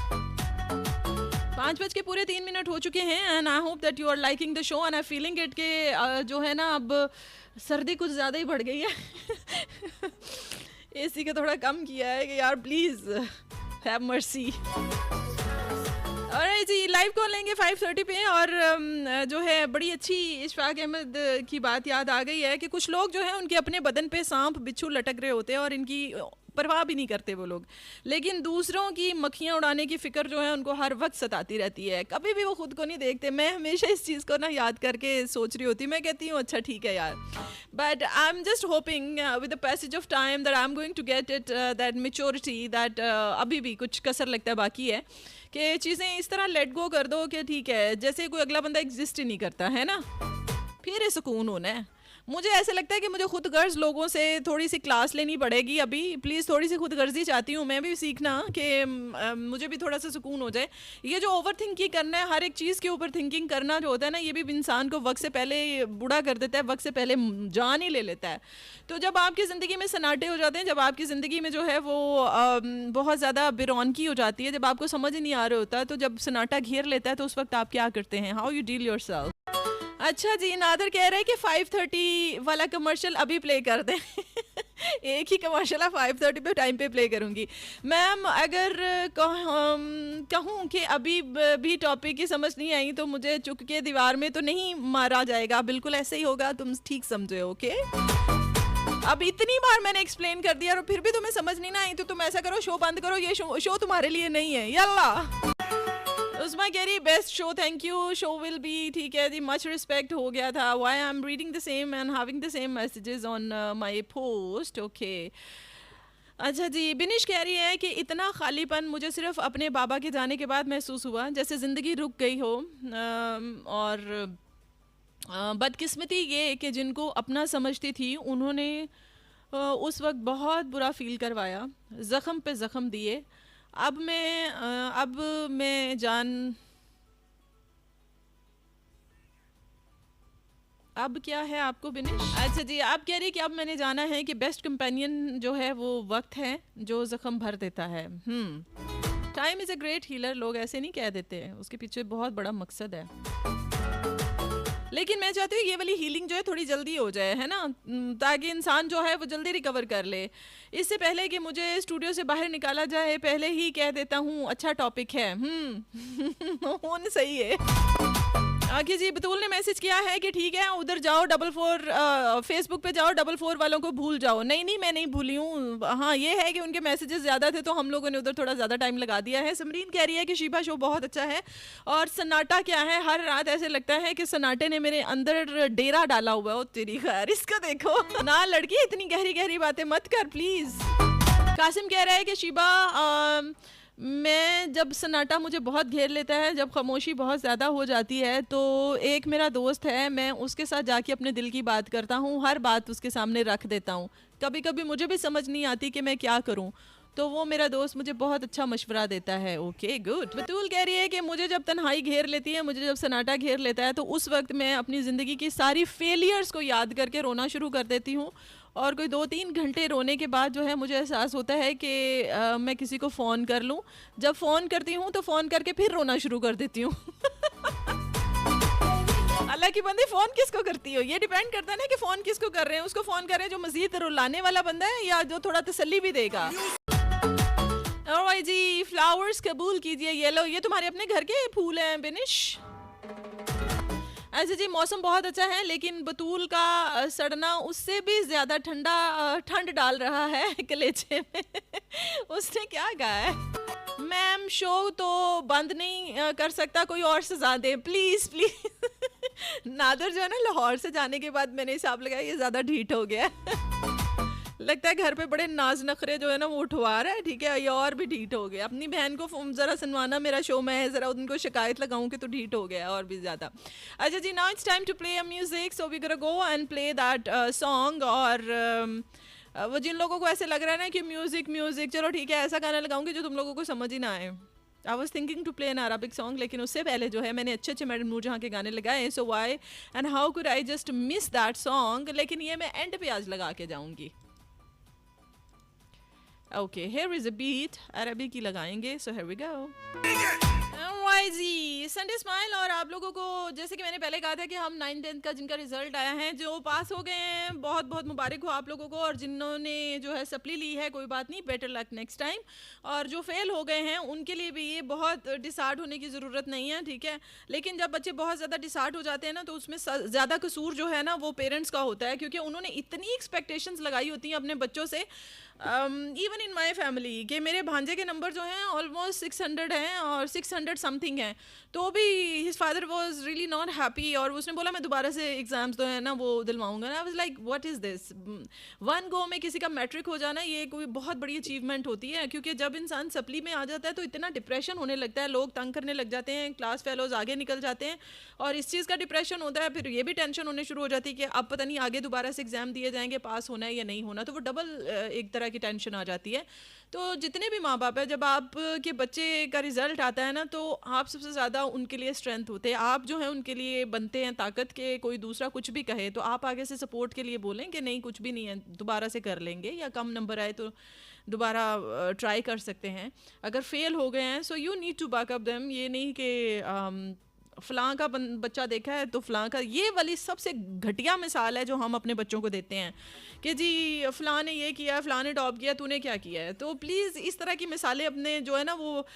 5:03 हो चुके हैं and I hope that you are liking the show and I'm feeling it कि जो है ना अब सर्दी कुछ ज़्यादा ही बढ़ गई है AC का थोड़ा कम किया है कि यार प्लीज़ हैव मर्सी। और जी, लाइव कॉल लेंगे 5:30 पे, और जो है बड़ी अच्छी इशफाक अहमद की बात याद आ गई है कि कुछ लोग जो है उनके अपने बदन पे सांप बिच्छू लटक रहे होते हैं और इनकी परवाह भी नहीं करते वो लोग, लेकिन दूसरों की मक्खियाँ उड़ाने की फ़िक्र जो है उनको हर वक्त सताती रहती है, कभी भी वो खुद को नहीं देखते। मैं हमेशा इस चीज़ को ना याद करके सोच रही होती, मैं कहती हूँ अच्छा ठीक है यार, but I am just hoping with the passage of time that I am going to get it that maturity दैट अभी भी कुछ कसर लगता है बाकी है कि चीज़ें इस तरह लेट गो कर दो कि ठीक है जैसे कोई अगला बंदा एग्जिस्ट ही नहीं करता है ना, फिर सुकून होना है। मुझे ऐसा लगता है कि मुझे खुद गर्ज लोगों से थोड़ी सी क्लास लेनी पड़ेगी अभी, प्लीज़ थोड़ी सी खुद गर्जी चाहती हूँ मैं भी सीखना कि मुझे भी थोड़ा सा सुकून हो जाए। ये जो ओवर थिंकिंग करना है, हर एक चीज़ के ऊपर थिंकिंग करना जो होता है ना, ये भी इंसान को वक्त से पहले बूढ़ा कर देता है, वक्त से पहले जान ही ले लेता है। तो जब आपकी ज़िंदगी में सन्नाटे हो जाते हैं, जब आपकी ज़िंदगी में जो है वो बहुत ज़्यादा बेरौनकी हो जाती है, जब आपको समझ ही नहीं आ रहा होता, तो जब सन्नाटा घेर लेता है तो उस वक्त आप क्या करते हैं? How you deal yourself? अच्छा जी, नादर कह रहे हैं कि 5:30 वाला कमर्शियल अभी प्ले कर दें। एक ही कमर्शियल 5:30 पे टाइम पे प्ले करूंगी। मैम अगर कहूँ कि अभी भी टॉपिक की समझ नहीं आई तो मुझे चुक के दीवार में तो नहीं मारा जाएगा, बिल्कुल ऐसे ही होगा, तुम ठीक समझे। ओके, अब इतनी बार मैंने एक्सप्लेन कर दिया और फिर भी तुम्हें समझ नहीं ना आई तो तुम ऐसा करो, शो बंद करो, ये शो तुम्हारे लिए नहीं है, यल्ला। उस्मा कह रही best show, thank you, show will be, ठीक है जी, मच रिस्पेक्ट हो गया था। Why I am reading the same and having the same messages on my post. Okay, अच्छा जी, बिनिश कह रही है कि इतना खालीपन मुझे सिर्फ अपने बाबा के जाने के बाद महसूस हुआ, जैसे ज़िंदगी रुक गई हो। और बदकिस्मती ये कि जिनको अपना समझती थी उन्होंने उस वक्त बहुत बुरा फील करवाया, ज़ख़म पे ज़ख़म दिए। अब मैं जान अब क्या है आपको बिनिश? अच्छा जी, आप कह रही है कि अब मैंने जाना है कि बेस्ट कंपेनियन जो है वो वक्त है जो ज़ख़म भर देता है। Time is a great healer, लोग ऐसे नहीं कह देते हैं, उसके पीछे बहुत बड़ा मकसद है। लेकिन मैं चाहती हूँ ये वाली हीलिंग जो है थोड़ी जल्दी हो जाए, है ना, ताकि इंसान जो है वो जल्दी रिकवर कर ले। इससे पहले कि मुझे स्टूडियो से बाहर निकाला जाए, पहले ही कह देता हूँ अच्छा टॉपिक है। सही है। आखिर जी, बतूल ने मैसेज किया है कि ठीक है उधर जाओ 44 फेसबुक पे जाओ, 44 वालों को भूल जाओ। नहीं, मैं नहीं भूली हूँ। हाँ, ये है कि उनके मैसेजेस ज़्यादा थे तो हम लोगों ने उधर थोड़ा ज़्यादा टाइम लगा दिया है। समरीन कह रही है कि शीबा शो बहुत अच्छा है और सन्नाटा क्या है, हर रात ऐसे लगता है कि सन्नाटे ने मेरे अंदर डेरा डाला हुआ है। तेरी खैर, इसका देखो ना लड़की, इतनी गहरी गहरी बातें मत कर प्लीज़। कासिम कह रहा है कि शीबा मैं जब सन्नाटा मुझे बहुत घेर लेता है, जब खामोशी बहुत ज़्यादा हो जाती है, तो एक मेरा दोस्त है, मैं उसके साथ जाके अपने दिल की बात करता हूँ, हर बात उसके सामने रख देता हूँ। कभी कभी मुझे भी समझ नहीं आती कि मैं क्या करूँ, तो वो मेरा दोस्त मुझे बहुत अच्छा मशवरा देता है। Okay good. बतूल कह रही है कि मुझे जब तन्हाई घेर लेती है, मुझे जब सन्नाटा घेर लेता है, तो उस वक्त मैं अपनी ज़िंदगी की सारी फेलियर्स को याद करके रोना शुरू कर देती हूँ और कोई 2-3 घंटे रोने के बाद जो है मुझे एहसास होता है कि मैं किसी को फ़ोन कर लूँ। जब फ़ोन करती हूँ तो फ़ोन करके फिर रोना शुरू कर देती हूँ। अल्लाह की बंदी, फ़ोन किसको करती हो ये डिपेंड करता है ना कि फ़ोन किसको कर रहे हैं। उसको फ़ोन कर रहे हैं जो मज़ीद रुलाने वाला बंदा है या जो थोड़ा तसल्ली भी देगा। ऑलराइट जी, फ्लावर्स कबूल कीजिए, ये लो, ये तुम्हारे अपने घर के फूल हैं बिनिश। ऐसे जी, मौसम बहुत अच्छा है लेकिन बतूल का सड़ना उससे भी ज़्यादा ठंड डाल रहा है कलेजे में। उसने क्या कहा है? मैम शो तो बंद नहीं कर सकता, कोई और सजा दे प्लीज़ प्लीज़। नादर जो है ना, लाहौर से जाने के बाद मैंने हिसाब लगाया ये ज़्यादा ढीठ हो गया। लगता है घर पे बड़े नाज नखरे जो है ना वो उठवा रहा है, ठीक है, ये और भी ढीठ हो गया। अपनी बहन को ज़रा सुनवाना मेरा शो में है, ज़रा उनको शिकायत लगाऊं कि तो ढीठ हो गया और भी ज़्यादा। अच्छा जी, now it's time to play a music, so we gonna go and play that song. और वो जिन लोगों को ऐसे लग रहा है ना कि म्यूज़िक चलो ठीक है, ऐसा गाना लगाऊंगी जो तुम लोगों को समझ ही ना आए। I was thinking to play an Arabic song, लेकिन उससे पहले जो है मैंने अच्छे मैडम नूरजहां के गाने लगाए। So why and how could I just miss that song, लेकिन ये मैं एंड पे आज लगा के जाऊंगी। Okay, here is a beat, अरबी की लगाएंगे, so here we go। जी, संडे स्माइल। और आप लोगों को जैसे कि मैंने पहले कहा था कि हम 9th-10th का जिनका रिजल्ट आया है, जो पास हो गए हैं, बहुत बहुत मुबारक हो आप लोगों को। और जिन्होंने जो है सप्ली ली है, कोई बात नहीं, बेटर लक नेक्स्ट टाइम। और जो फेल हो गए हैं उनके लिए भी ये बहुत डिसार्ट होने की ज़रूरत नहीं है, ठीक है। लेकिन जब बच्चे बहुत ज़्यादा डिसार्ट हो जाते हैं ना, तो उसमें ज़्यादा कसूर जो है ना वो पेरेंट्स का होता है, क्योंकि उन्होंने इतनी एक्सपेक्टेशंस लगाई होती हैं अपने बच्चों से। इवन इन माई फैमिली कि मेरे भांजे के नंबर जो हैं ऑलमोस्ट 600 हैं और 600 समथिंग हैं, तो भी his father was really not happy और उसने बोला मैं दोबारा से एग्जाम्स जो है ना वो दिलवाऊंगा ना। I was like what is this, one go में किसी का मैट्रिक हो जाना ये कोई बहुत बड़ी अचीवमेंट होती है, क्योंकि जब इंसान सप्ली में आ जाता है तो इतना डिप्रेशन होने लगता है, लोग तंग करने लग जाते हैं, क्लास फेलोज आगे निकल जाते हैं और इस चीज़ का डिप्रेशन होता है। फिर ये भी टेंशन होने शुरू हो जाती है कि अब पता नहीं आगे दोबारा से एग्जाम दिए जाएंगे, पास होना है या नहीं होना, तो वो डबल एक तरह की टेंशन आ जाती है। तो जितने भी माँ बाप है, जब आप के बच्चे का रिजल्ट आता है ना तो आप सबसे ज़्यादा उनके लिए स्ट्रेंथ होते हैं, आप जो है उनके लिए बनते हैं ताकत के। कोई दूसरा कुछ भी कहे तो आप आगे से सपोर्ट के लिए बोलें कि नहीं कुछ भी नहीं है, दोबारा से कर लेंगे, या कम नंबर आए तो दोबारा ट्राई कर सकते हैं। अगर फेल हो गए हैं so you need to back up them, ये नहीं कि फ़लाँ का बच्चा देखा है तो फ़लाँ का। ये वाली सबसे घटिया मिसाल है जो हम अपने बच्चों को देते हैं कि जी फ़लाँ ने ये किया, फ़लाँ ने टॉप किया, तूने क्या किया है। तो प्लीज़ इस तरह की मिसालें अपने जो है ना वो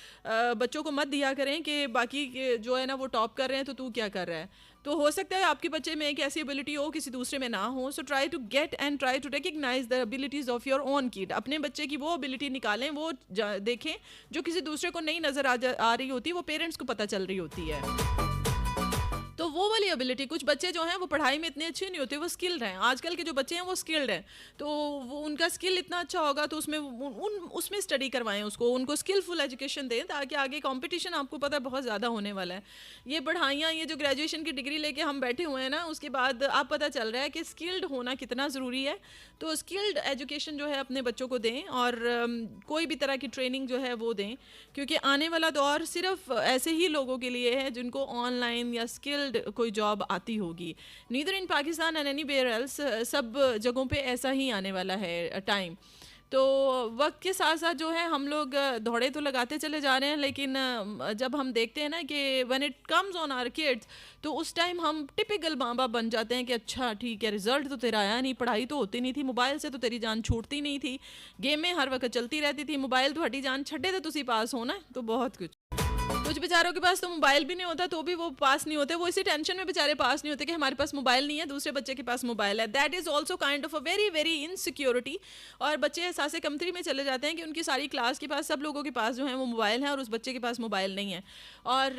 बच्चों को मत दिया करें कि बाकी जो है ना वो टॉप कर रहे हैं तो तू क्या कर रहा है। तो हो सकता है आपके बच्चे में एक ऐसी एबिलिटी हो किसी दूसरे में ना हो, so try to get and try to recognise the abilities of your own kid. अपने बच्चे की वो एबिलिटी निकालें, वो देखें जो किसी दूसरे को नहीं नज़र आ रही होती, वो पेरेंट्स को पता चल रही होती है। तो वो वाली एबिलिटी, कुछ बच्चे जो हैं वो पढ़ाई में इतने अच्छे नहीं होते, वो स्किल्ड हैं। आजकल के जो बच्चे हैं वो स्किल्ड हैं, तो वो उनका स्किल इतना अच्छा होगा तो उसमें स्टडी करवाएं उसको, उनको स्किलफुल एजुकेशन दें ताकि आगे कंपटीशन आपको पता है बहुत ज़्यादा होने वाला है। ये पढ़ाइयाँ, ये जो ग्रेजुएशन की डिग्री लेके हम बैठे हुए हैं ना, उसके बाद आप पता चल रहा है कि स्किल्ड होना कितना ज़रूरी है। तो स्किल्ड एजुकेशन जो है अपने बच्चों को दें और कोई भी तरह की ट्रेनिंग जो है वो दें, क्योंकि आने वाला दौर सिर्फ ऐसे ही लोगों के लिए है जिनको ऑनलाइन या स्किल्ड कोई जॉब आती होगी। Neither in Pakistan and anywhere else, सब जगहों पे ऐसा ही आने वाला है टाइम। तो वक्त के साथ साथ जो है हम लोग दौड़े तो लगाते चले जा रहे हैं, लेकिन जब हम देखते हैं ना कि when it comes on our kids, तो उस टाइम हम टिपिकल माँ बाप बन जाते हैं कि अच्छा ठीक है, रिजल्ट तो तेरा आया नहीं, पढ़ाई तो होती नहीं थी, मोबाइल से तो तेरी जान छूटती नहीं थी, गेमें हर वक्त चलती रहती थी, मोबाइल तो हटी जान छड्डे तो तुसी पास होना। तो बहुत कुछ बेचारों के पास तो मोबाइल भी नहीं होता तो भी वो पास नहीं होते, वो इसी टेंशन में बेचारे पास नहीं होते कि हमारे पास मोबाइल नहीं है, दूसरे बच्चे के पास मोबाइल है। That is also kind of a very very insecurity. और बच्चे एहसास कमतरी में चले जाते हैं कि उनकी सारी क्लास के पास, सब लोगों के पास जो है वो मोबाइल है और उस बच्चे के पास मोबाइल नहीं है। और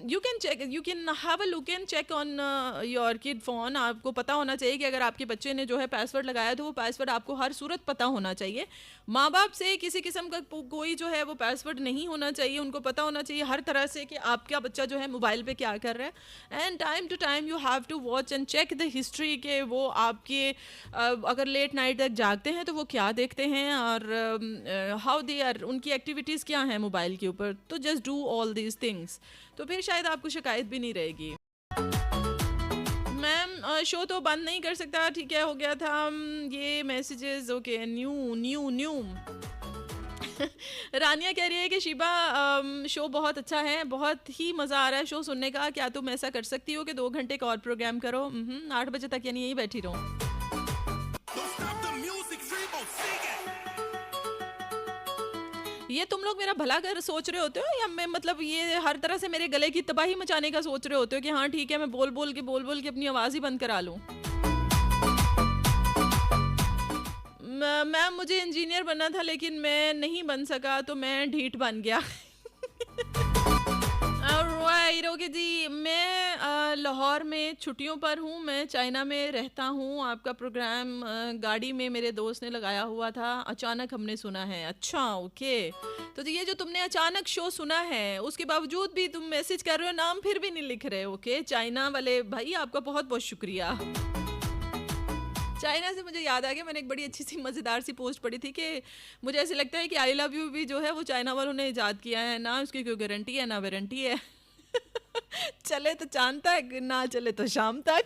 you can have a look and check on your kid phone. आपको पता होना चाहिए कि अगर आपके बच्चे ने जो है पासवर्ड लगाया तो वो पासवर्ड आपको हर सूरत पता होना चाहिए। माँ बाप से किसी किस्म का कोई जो है वो पासवर्ड नहीं होना चाहिए, उनको पता होना चाहिए हर तरह से कि आपका बच्चा जो है मोबाइल पे क्या कर रहा है। And time to time you have to watch and check the history के वो आपके अगर लेट नाइट तक जागते हैं तो वो क्या देखते हैं और हाउ दे आर, उनकी एक्टिविटीज़ क्या हैं मोबाइल के ऊपर। तो just do all these things, तो फिर शायद आपको शिकायत भी नहीं रहेगी। मैम शो तो बंद नहीं कर सकता, ठीक है हो गया था ये मैसेजेस। ओके न्यू रानिया कह रही है कि शिबा शो बहुत अच्छा है, बहुत ही मज़ा आ रहा है शो सुनने का, क्या तुम ऐसा कर सकती हो कि 2 घंटे का और प्रोग्राम करो? 8 बजे तक यानी यहीं बैठी रहूँ। ये तुम लोग मेरा भला कर सोच रहे होते हो या मैं मतलब ये हर तरह से मेरे गले की तबाही मचाने का सोच रहे होते हो कि हाँ ठीक है मैं बोल बोल के अपनी आवाज़ ही बंद करा लूँ? मैम मुझे इंजीनियर बनना था लेकिन मैं नहीं बन सका तो मैं ढीठ बन गया। ओके जी, मैं लाहौर में छुट्टियों पर हूँ, मैं चाइना में रहता हूँ। आपका प्रोग्राम गाड़ी में मेरे दोस्त ने लगाया हुआ था, अचानक हमने सुना है। अच्छा ओके, तो ये जो तुमने अचानक शो सुना है उसके बावजूद भी तुम मैसेज कर रहे हो, नाम फिर भी नहीं लिख रहे। ओके चाइना वाले भाई आपका बहुत बहुत शुक्रिया। चाइना से मुझे याद आ गया, मैंने एक बड़ी अच्छी सी मज़ेदार सी पोस्ट पढ़ी थी कि मुझे ऐसे लगता है कि आई लव यू भी जो है वो चाइना वालों ने ईजाद किया है, ना उसकी कोई गारंटी है ना वारंटी है। चले तो चांद तक, ना चले तो शाम तक।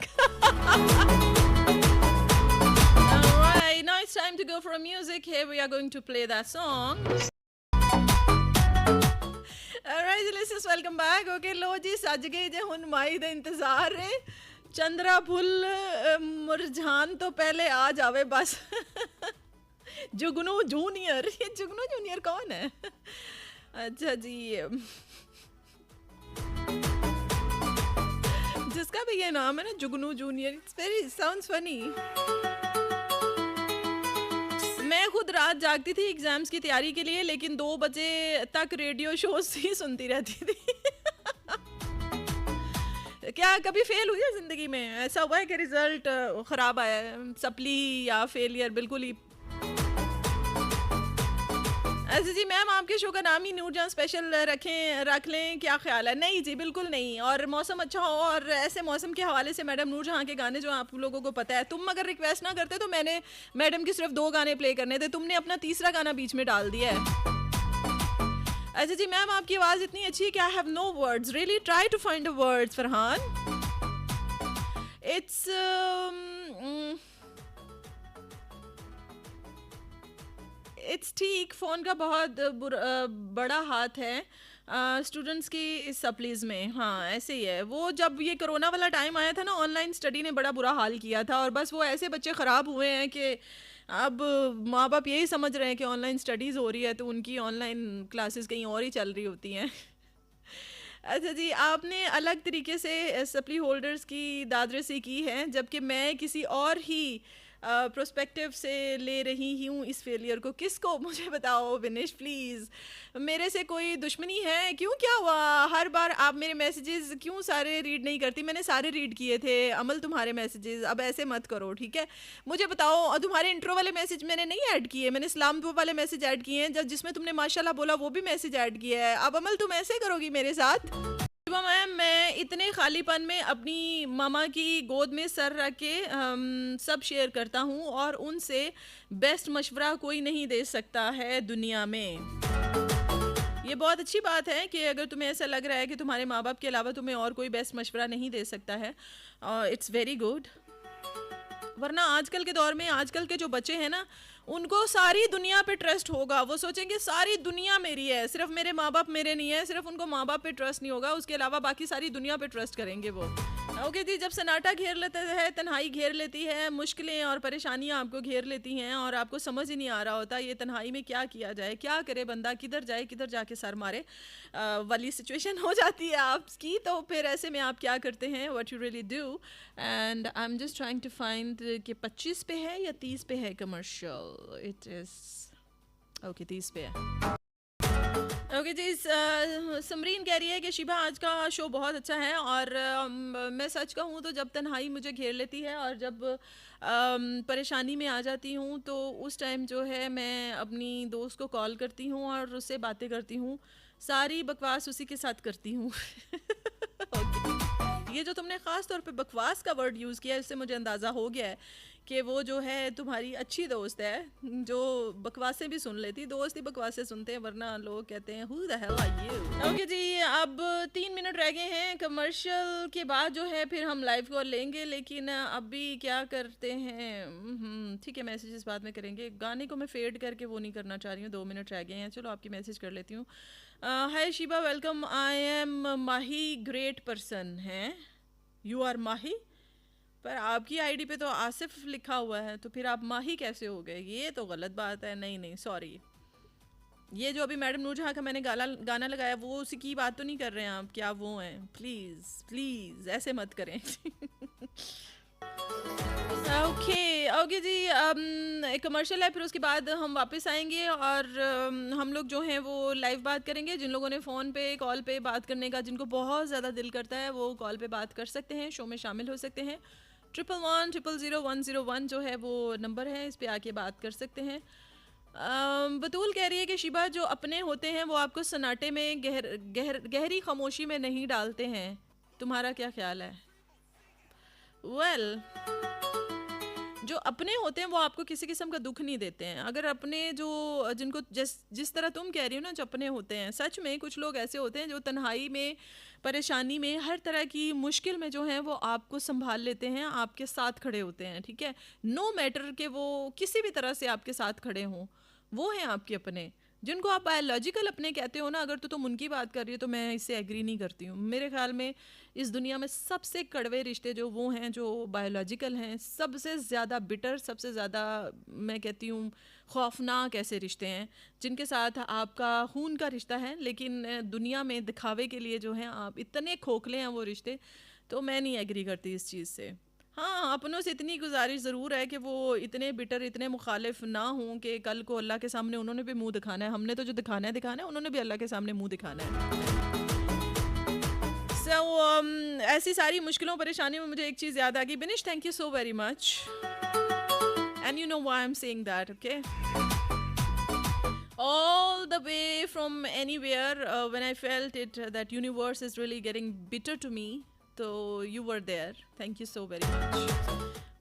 Alright, now it's time to go for music. Here we are going to play that song. Alright, listeners, welcome back. Okay, लो जी सज गए जे हुन माई दे इंतजार है, चंद्रा फुल मुरझान तो पहले आ जावे बस। जुगनू जूनियर, ये जुगनू जूनियर कौन है? अच्छा जी, जिसका भी ये नाम है ना जुगनू junior, it's very sounds funny. मैं खुद रात जागती थी एग्जाम्स की तैयारी के लिए, लेकिन 2 बजे तक रेडियो शोज ही सुनती रहती थी। क्या कभी फेल हुई है जिंदगी में? ऐसा हुआ है कि रिजल्ट खराब आया है, सप्ली या फेलियर बिल्कुल ही? ऐसे जी मैम, आपके शो का नाम ही नूरजहां स्पेशल रख लें, क्या ख्याल है? नहीं जी, बिल्कुल नहीं। और मौसम अच्छा हो, और ऐसे मौसम के हवाले से मैडम नूरजहां के गाने जो आप लोगों को पता है, तुम अगर रिक्वेस्ट ना करते तो मैंने मैडम की सिर्फ 2 गाने प्ले करने थे, तुमने अपना तीसरा गाना बीच में डाल दिया है। अच्छा जी मैम, आपकी आवाज़ इतनी अच्छी है कि I have no words, really try to find a words Farhan. It's it's ठीक, फ़ोन का बहुत बड़ा हाथ है स्टूडेंट्स की इस सप्लीज़ में। हाँ, ऐसे ही है। वो जब ये कोरोना वाला टाइम आया था ना, ऑनलाइन स्टडी ने बड़ा बुरा हाल किया था, और बस वो ऐसे बच्चे ख़राब हुए हैं कि अब माँ बाप यही समझ रहे हैं कि ऑनलाइन स्टडीज़ हो रही है तो उनकी ऑनलाइन क्लासेस कहीं और ही चल रही होती हैं। अच्छा जी, आपने अलग तरीके से सप्ली होल्डर्स की दादरसी की है, जबकि मैं किसी और ही प्रोस्पेक्टिव से ले रही हूँ इस फेलियर को। किसको? मुझे बताओ विनेश प्लीज़। मेरे से कोई दुश्मनी है? क्यों, क्या हुआ? हर बार आप मेरे मैसेजेस क्यों सारे रीड नहीं करती? मैंने सारे रीड किए थे अमल, तुम्हारे मैसेजेस। अब ऐसे मत करो, ठीक है? मुझे बताओ, और तुम्हारे इंट्रो वाले मैसेज मैंने नहीं ऐड किए, मैंने सलाम दुआ वाले मैसेज ऐड किए हैं, जब जिसमें तुमने माशाल्लाह बोला वो भी मैसेज ऐड किया है। अब अमल तुम ऐसे करोगी मेरे साथ? शिवा मैम, मैं इतने खालीपन में अपनी मामा की गोद में सर रख के सब शेयर करता हूँ, और उनसे बेस्ट मशवरा कोई नहीं दे सकता है दुनिया में। ये बहुत अच्छी बात है कि अगर तुम्हें ऐसा लग रहा है कि तुम्हारे माँ बाप के अलावा तुम्हें और कोई बेस्ट मशवरा नहीं दे सकता है, इट्स वेरी गुड। वरना आजकल के दौर में आजकल के जो बच्चे हैं ना, उनको सारी दुनिया पे ट्रस्ट होगा। वो सोचेंगे सारी दुनिया मेरी है, सिर्फ मेरे माँ बाप मेरे नहीं है। सिर्फ उनको माँ बाप पे ट्रस्ट नहीं होगा, उसके अलावा बाकी सारी दुनिया पे ट्रस्ट करेंगे वो। ओके जी, जब सन्नाटा घेर लेता है, तन्हाई घेर लेती है, मुश्किलें और परेशानियां आपको घेर लेती हैं, और आपको समझ ही नहीं आ रहा होता ये तन्हाई में क्या किया जाए, क्या करे बंदा, किधर जाए, किधर जाके सर मारे वाली सिचुएशन हो जाती है आपकी। तो फिर ऐसे में आप क्या करते हैं? What you really do? And I am just trying to find कि 25 पे है या 30 पे है कमर्शियल। इट इज़ ओके, 30 पे है। ओके जी, समरीन कह रही है कि शिबा आज का शो बहुत अच्छा है, और मैं सच कहूँ तो जब तन्हाई मुझे घेर लेती है और जब परेशानी में आ जाती हूँ, तो उस टाइम जो है मैं अपनी दोस्त को कॉल करती हूँ और उससे बातें करती हूँ, सारी बकवास उसी के साथ करती हूँ। ये जो तुमने ख़ास तौर पे बकवास का वर्ड यूज़ किया, इससे मुझे अंदाज़ा हो गया है कि वो जो है तुम्हारी अच्छी दोस्त है, जो बकवासें भी सुन लेती। दोस्त ही बकवासें सुनते हैं, वरना लोग कहते हैं who the hell are you. Okay जी, अब 3 मिनट रह गए हैं। कमर्शियल के बाद जो है फिर हम लाइव कॉल लेंगे, लेकिन अभी क्या करते हैं? ठीक है, मैसेजेस बाद में करेंगे। गाने को मैं फेड करके वो नहीं करना चाह रही हूँ, 2 मिनट रह गए हैं। चलो आपकी मैसेज कर लेती हूँ। Hi Shiba, welcome. I am Mahi, great person है। यू आर माही, पर आपकी आईडी पे तो आसिफ लिखा हुआ है, तो फिर आप माही कैसे हो गए? ये तो गलत बात है। नहीं नहीं, सॉरी। ये जो अभी मैडम नूरजहां का मैंने गाना लगाया, वो उसी की बात तो नहीं कर रहे हैं आप? क्या वो हैं? प्लीज़ प्लीज़ ऐसे मत करें। ओके जी, एक कमर्शियल है, फिर उसके बाद हम वापस आएंगे और हम लोग जो हैं वो लाइव बात करेंगे। जिन लोगों ने फ़ोन पे कॉल पे बात करने का, जिनको बहुत ज़्यादा दिल करता है, वो कॉल पे बात कर सकते हैं, शो में शामिल हो सकते हैं। 111000101 जो है वो नंबर है, इस पे आके बात कर सकते हैं। बतूल कह रही है कि शिबा, जो अपने होते हैं वो आपको सन्नाटे में गहरी खामोशी में नहीं डालते हैं, तुम्हारा क्या ख्याल है? जो अपने होते हैं वो आपको किसी किस्म का दुख नहीं देते हैं। अगर अपने जो जिनको जिस तरह तुम कह रही हो ना, जो अपने होते हैं, सच में कुछ लोग ऐसे होते हैं जो तन्हाई में, परेशानी में, हर तरह की मुश्किल में जो है वो आपको संभाल लेते हैं, आपके साथ खड़े होते हैं। ठीक है, नो मैटर कि वो किसी भी तरह से आपके साथ खड़े हों, वो हैं आपके अपने। जिनको आप बायोलॉजिकल अपने कहते हो ना, अगर तो तुम उनकी बात कर रही हो तो मैं इससे एग्री नहीं करती हूँ। मेरे ख्याल में इस दुनिया में सबसे कड़वे रिश्ते जो वो हैं जो बायोलॉजिकल हैं, सबसे ज़्यादा बिटर, सबसे ज़्यादा मैं कहती हूँ खौफनाक ऐसे रिश्ते हैं जिनके साथ आपका खून का रिश्ता है, लेकिन दुनिया में दिखावे के लिए जो हैं आप इतने खोखले हैं वो रिश्ते। तो मैं नहीं एग्री करती इस चीज़ से। हाँ, अपनों से इतनी गुज़ारिश ज़रूर है कि वो इतने बिटर, इतने मुख़ालिफ़ ना हों कि कल को अल्लाह के सामने उन्होंने भी मुँह दिखाना है। हमने तो जो दिखाना है, उन्होंने भी अल्लाह के सामने मुँह दिखाना है। सो ऐसी सारी मुश्किलों, परेशानियों में मुझे एक चीज़ याद आ गई। बिनिश, thank you so very much. And you know why I am saying that, okay? All the way from anywhere, when I felt it, that universe is really getting bitter to me, so you were there. Thank you so very much.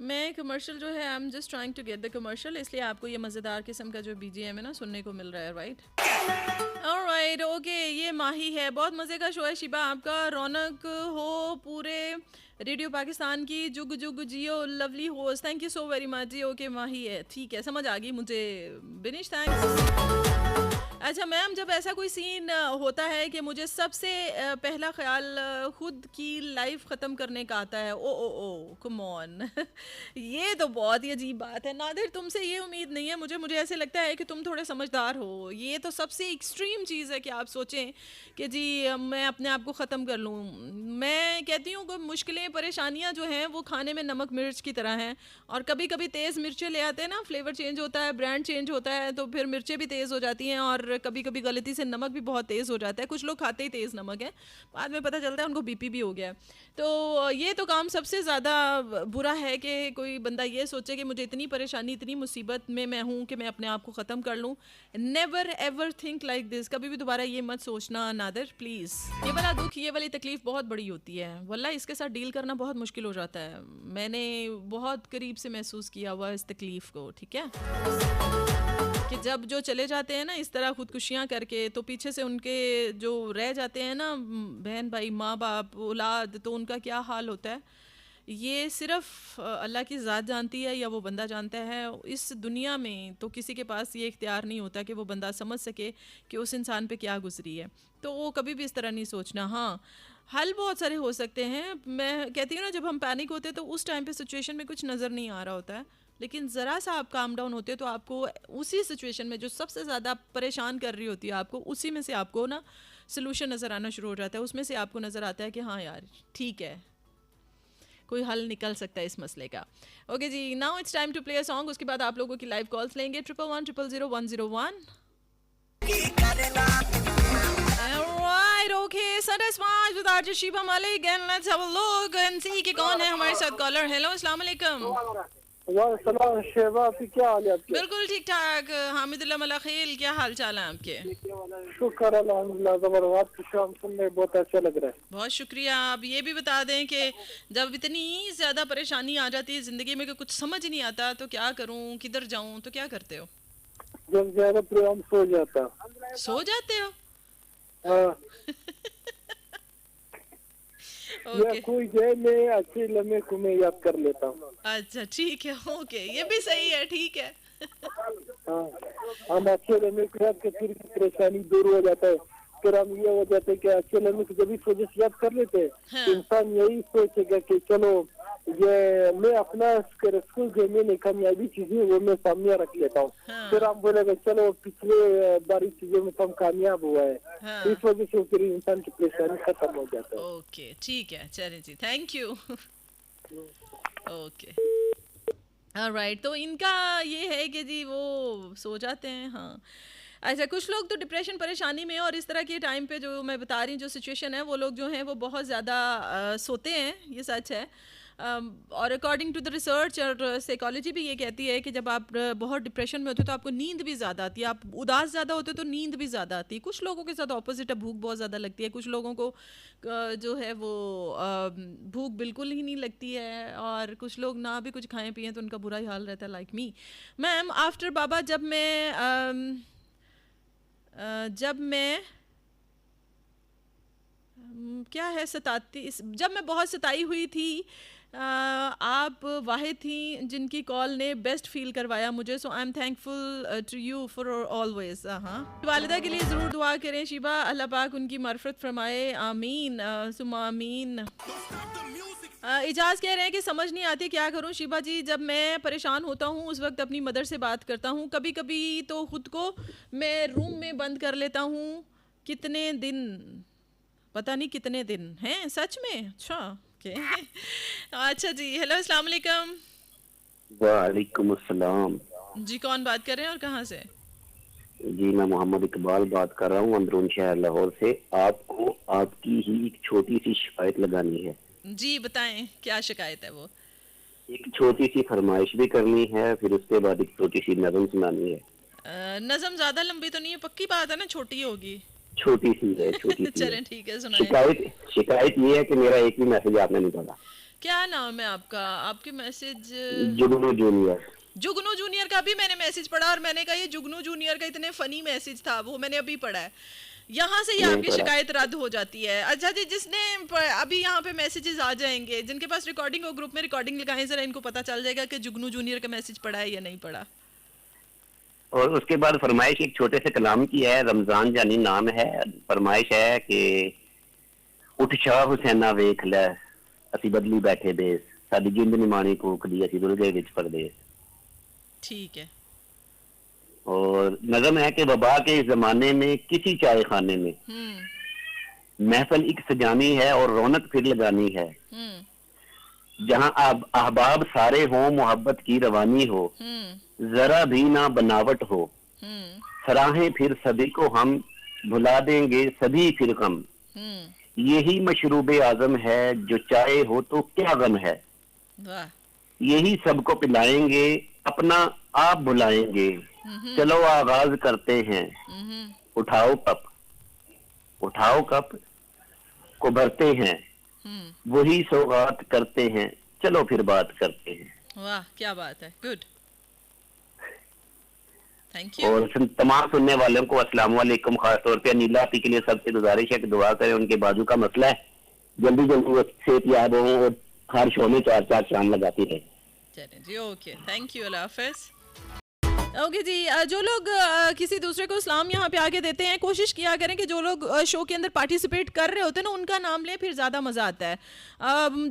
मैं commercial जो है, I am just trying to get the commercial, इसलिए आपको ये मज़ेदार किस्म का जो बीजीएम है ना सुनने को मिल रहा है, राइट? ऑलराइट, ओके, ये माही है। बहुत मज़े का शो है शिबा आपका। रौनक हो पूरे रेडियो पाकिस्तान की, जुग जुग जियो lovely host. Thank you so very much जी। ओके माही है, ठीक है, समझ आ गई मुझे। बिनिश, थैंक्स। अच्छा मैम, जब ऐसा कोई सीन होता है कि मुझे सबसे पहला ख्याल खुद की लाइफ ख़त्म करने का आता है, ओ ओ ओ कम ऑन। ये तो बहुत ही अजीब बात है नादिर, तुमसे ये उम्मीद नहीं है मुझे ऐसे लगता है कि तुम थोड़े समझदार हो। ये तो सबसे एक्सट्रीम चीज़ है कि आप सोचें कि जी मैं अपने आप को ख़त्म कर लूँ। मैं कहती हूँ कि मुश्किलें, परेशानियाँ जो हैं वो खाने में नमक मिर्च की तरह हैं, और कभी कभी तेज़ मिर्चें ले आते हैं ना, फ्लेवर चेंज होता है, ब्रांड चेंज होता है, तो फिर मिर्चें भी तेज़ हो जाती हैं, और कभी कभी गलती से नमक भी बहुत तेज़ हो जाता है। कुछ लोग खाते ही तेज़ नमक है, बाद में पता चलता है उनको बीपी भी हो गया है। तो ये तो काम सबसे ज़्यादा बुरा है कि कोई बंदा ये सोचे कि मुझे इतनी परेशानी, इतनी मुसीबत में मैं हूँ कि मैं अपने आप को ख़त्म कर लूँ। Never ever think like this. कभी भी दोबारा ये मत सोचना नादिर, प्लीज़। ये वाला दुख, ये वाली तकलीफ़ बहुत बड़ी होती है, वल्लाह इसके साथ डील करना बहुत मुश्किल हो जाता है। मैंने बहुत करीब से महसूस किया हुआ इस तकलीफ़ को, ठीक है? कि जब जो चले जाते हैं ना इस तरह खुदकुशियाँ करके, तो पीछे से उनके जो रह जाते हैं ना बहन भाई, माँ बाप, औलाद, तो उनका क्या हाल होता है ये सिर्फ अल्लाह की ज़ात जानती है, या वो बंदा जानता है। इस दुनिया में तो किसी के पास ये इख्तियार नहीं होता कि वो बंदा समझ सके कि उस इंसान पे क्या गुजरी है। तो वो कभी भी इस तरह नहीं सोचना। हाँ, हल बहुत सारे हो सकते हैं। मैं कहती हूँ ना, जब हम पैनिक होते हैं तो उस टाइम पे सिचुएशन में कुछ नज़र नहीं आ रहा होता है, लेकिन ज़रा सा आप काम डाउन होते हो तो आपको उसी सिचुएशन में जो सबसे ज़्यादा परेशान कर रही होती है आपको, उसी में से आपको ना सोल्यूशन नज़र आना शुरू हो जाता है। उसमें से आपको नज़र आता है कि हाँ यार ठीक है, कोई हल निकल सकता है इस मसले का। ओके जी, now it's time to play a song. उसके बाद आप लोगों की लाइव कॉल्स लेंगे 11100101। Alright, okay, Sunday Smash with RJ Shiba Malik, and let's have a look and see कि कौन है हमारे साथ कॉलर। हेलो, अस्सलाम वालेकुम। वालेकुम शेबा, आपकी क्या हाल है आपके? बिल्कुल ठीक ठाक, हामिदुल्लाह मलाखिल, क्या हाल चाल है आपके? शुक्र अल्हम्दुलिल्लाह, जबरदस्त। आपकी शाम सुनने बहुत अच्छा लग रहा है। बहुत शुक्रिया। आप ये भी बता दें कि जब इतनी ज़्यादा परेशानी आ जाती है ज़िंदगी में कि कुछ समझ ही नहीं आता, तो क्या करूं, किधर जाऊं, तो क्या करते हो? जब ज्यादा प्रोग्राम सो जाता। सो जाते हो? हाँ। या ओके, कोई जाए, मैं अच्छे लम्हे को मैं याद कर लेता हूँ। अच्छा ठीक है, ओके, ये भी सही है, ठीक है। हाँ, हम अच्छे लम्हे को याद करके परेशानी दूर हो जाता है। फिर हम ये हो जाते हैं कि अच्छे लम्हे को जब इस वजह से याद कर लेते हैं, हाँ। इंसान यही सोचेगा कि चलो ये मैं अपना स्कूल जो मैंने कामयाबी चीजें वो मैं सामने रख लेता हूँ। हाँ। फिर हम बोलेगा चलो पिछले बारी चीजों में तो हम कामयाब हुआ है। हाँ। इस वजह से फिर इंसान की परेशानी खत्म हो जाता है। ओके ठीक है, चलें जी, थैंक यू। ओके, ऑलराइट, तो इनका ये है कि जी वो सो जाते हैं। हाँ, अच्छा, कुछ लोग तो डिप्रेशन, परेशानी में और इस तरह के टाइम पे जो मैं बता रही हूँ जो सिचुएशन है, वो लोग जो हैं वो बहुत ज़्यादा सोते हैं, ये सच है। और अकॉर्डिंग टू द रिसर्च और साइकोलॉजी भी ये कहती है कि जब आप बहुत डिप्रेशन में होते हो तो आपको नींद भी ज़्यादा आती है, आप उदास ज़्यादा होते हो तो नींद भी ज़्यादा आती है। कुछ लोगों के साथ ऑपोजिट है, भूख बहुत ज़्यादा लगती है। कुछ लोगों को जो है वो भूख बिल्कुल ही नहीं लगती है, और कुछ लोग ना भी कुछ खाएं पिएं तो उनका बुरा ही हाल रहता है, लाइक मी। मैम, आफ्टर बाबा जब मैं क्या है सताती, जब मैं बहुत सताई हुई थी, आप वाहिद थी जिनकी कॉल ने बेस्ट फील करवाया मुझे, so I am thankful to you for always. हाँ, वालिदा के लिए ज़रूर दुआ करें शिबा, अल्लाह पाक उनकी मग़फ़िरत फरमाए, आमीन सुम्मा आमीन। इजाज़ कह रहे हैं कि समझ नहीं आती क्या करूं शिबा जी, जब मैं परेशान होता हूं उस वक्त अपनी मदर से बात करता हूं, कभी कभी तो ख़ुद को मैं रूम में बंद कर लेता हूं। कितने दिन, पता नहीं कितने दिन हैं सच में। अच्छा, ओके। अच्छा जी, हेलो, अस्सलाम वालेकुम। वालेकुम अस्सलाम। जी, कौन बात कर रहे हैं और कहाँ से? जी मैं मोहम्मद इकबाल बात कर रहा हूँ अंदरून शहर लाहौर से। आपको आपकी ही एक छोटी सी शिकायत लगानी है। जी, बताएं क्या शिकायत है वो? एक छोटी सी फरमाइश भी करनी है, फिर उसके बाद एक छोटी सी नज़म सुनानी है। नज़म ज्यादा लंबी तो नहीं है, पक्की बात है ना, छोटी होगी। छोटी सी है, छोटी सी है। चलें, ठीक है, सुनाएं। शिकायत शिकायत ये है कि मेरा एक भी मैसेज आपने नहीं पढ़ा। क्या नाम है आपका? आपके मैसेज। जुगनू जूनियर। जुगनू जूनियर का भी मैंने मैसेज पढ़ा और मैंने कहा ये जुगनू जूनियर का इतने फनी मैसेज था, वो मैंने अभी पढ़ा है। यहाँ से ही नहीं आपकी पढ़ा। शिकायत रद्द हो जाती है। अच्छा जी, अभी यहाँ पे मैसेजेस आ जाएंगे, जिनके पास रिकॉर्डिंग हो ग्रुप में रिकॉर्डिंग लगाएं, जरा इनको पता चल जाएगा कि जुगनू जूनियर का मैसेज पढ़ा है या नहीं पढ़ा। और उसके बाद फरमाइश एक छोटे से कलाम की है, रमजान जानी नाम है। फरमाइश है कि उठ शाह हुसैना वेख लै, ਅਸੀਂ बदली बैठे देस, साडी जिंद नी माणी कूकदी, ਅਸੀਂ रुल गए विच परदेस। ठीक है। और नज़म है कि वबा के इस जमाने में किसी चाय खाने में महफिल एक सजानी है और रौनक फिर लगानी है। हम्म। जहां अहबाब सारे हों, मोहब्बत की रवानी हो, हम्म। जरा भी ना बनावट हो, हम्म। सराहें फिर सभी को हम, भुला देंगे सभी फिर गम। हम्म। यही मशरूब आजम है, जो चाहे हो तो क्या गम है। वाह। यही सबको पिलाएंगे, अपना आप बुलाएंगे। हम्म। चलो आगाज करते हैं, हम्म। उठाओ कप, उठाओ कप को भरते हैं, हम्म। वही सौगात करते हैं, चलो फिर बात करते हैं। वाह, क्या बात है, गुड, थैंक यू। और तमाम सुनने वालों को अस्सलाम वालेकुम। खासतौर पे अनिला आपी के लिए सबसे गुजारिश है कि दुआ करें, उनके बाजू का मसला है, जल्दी जल्दी वो सेहत याद हो और हर शो में 4-4 चांद लगाती रहे। चलें जी, ओके, थैंक यू, अल्लाह हाफिज। ओके जी, जो लोग किसी दूसरे को सलाम यहाँ पे आके देते हैं, कोशिश किया करें कि जो लोग शो के अंदर पार्टिसिपेट कर रहे होते हैं ना, उनका नाम लें, फिर ज़्यादा मज़ा आता है।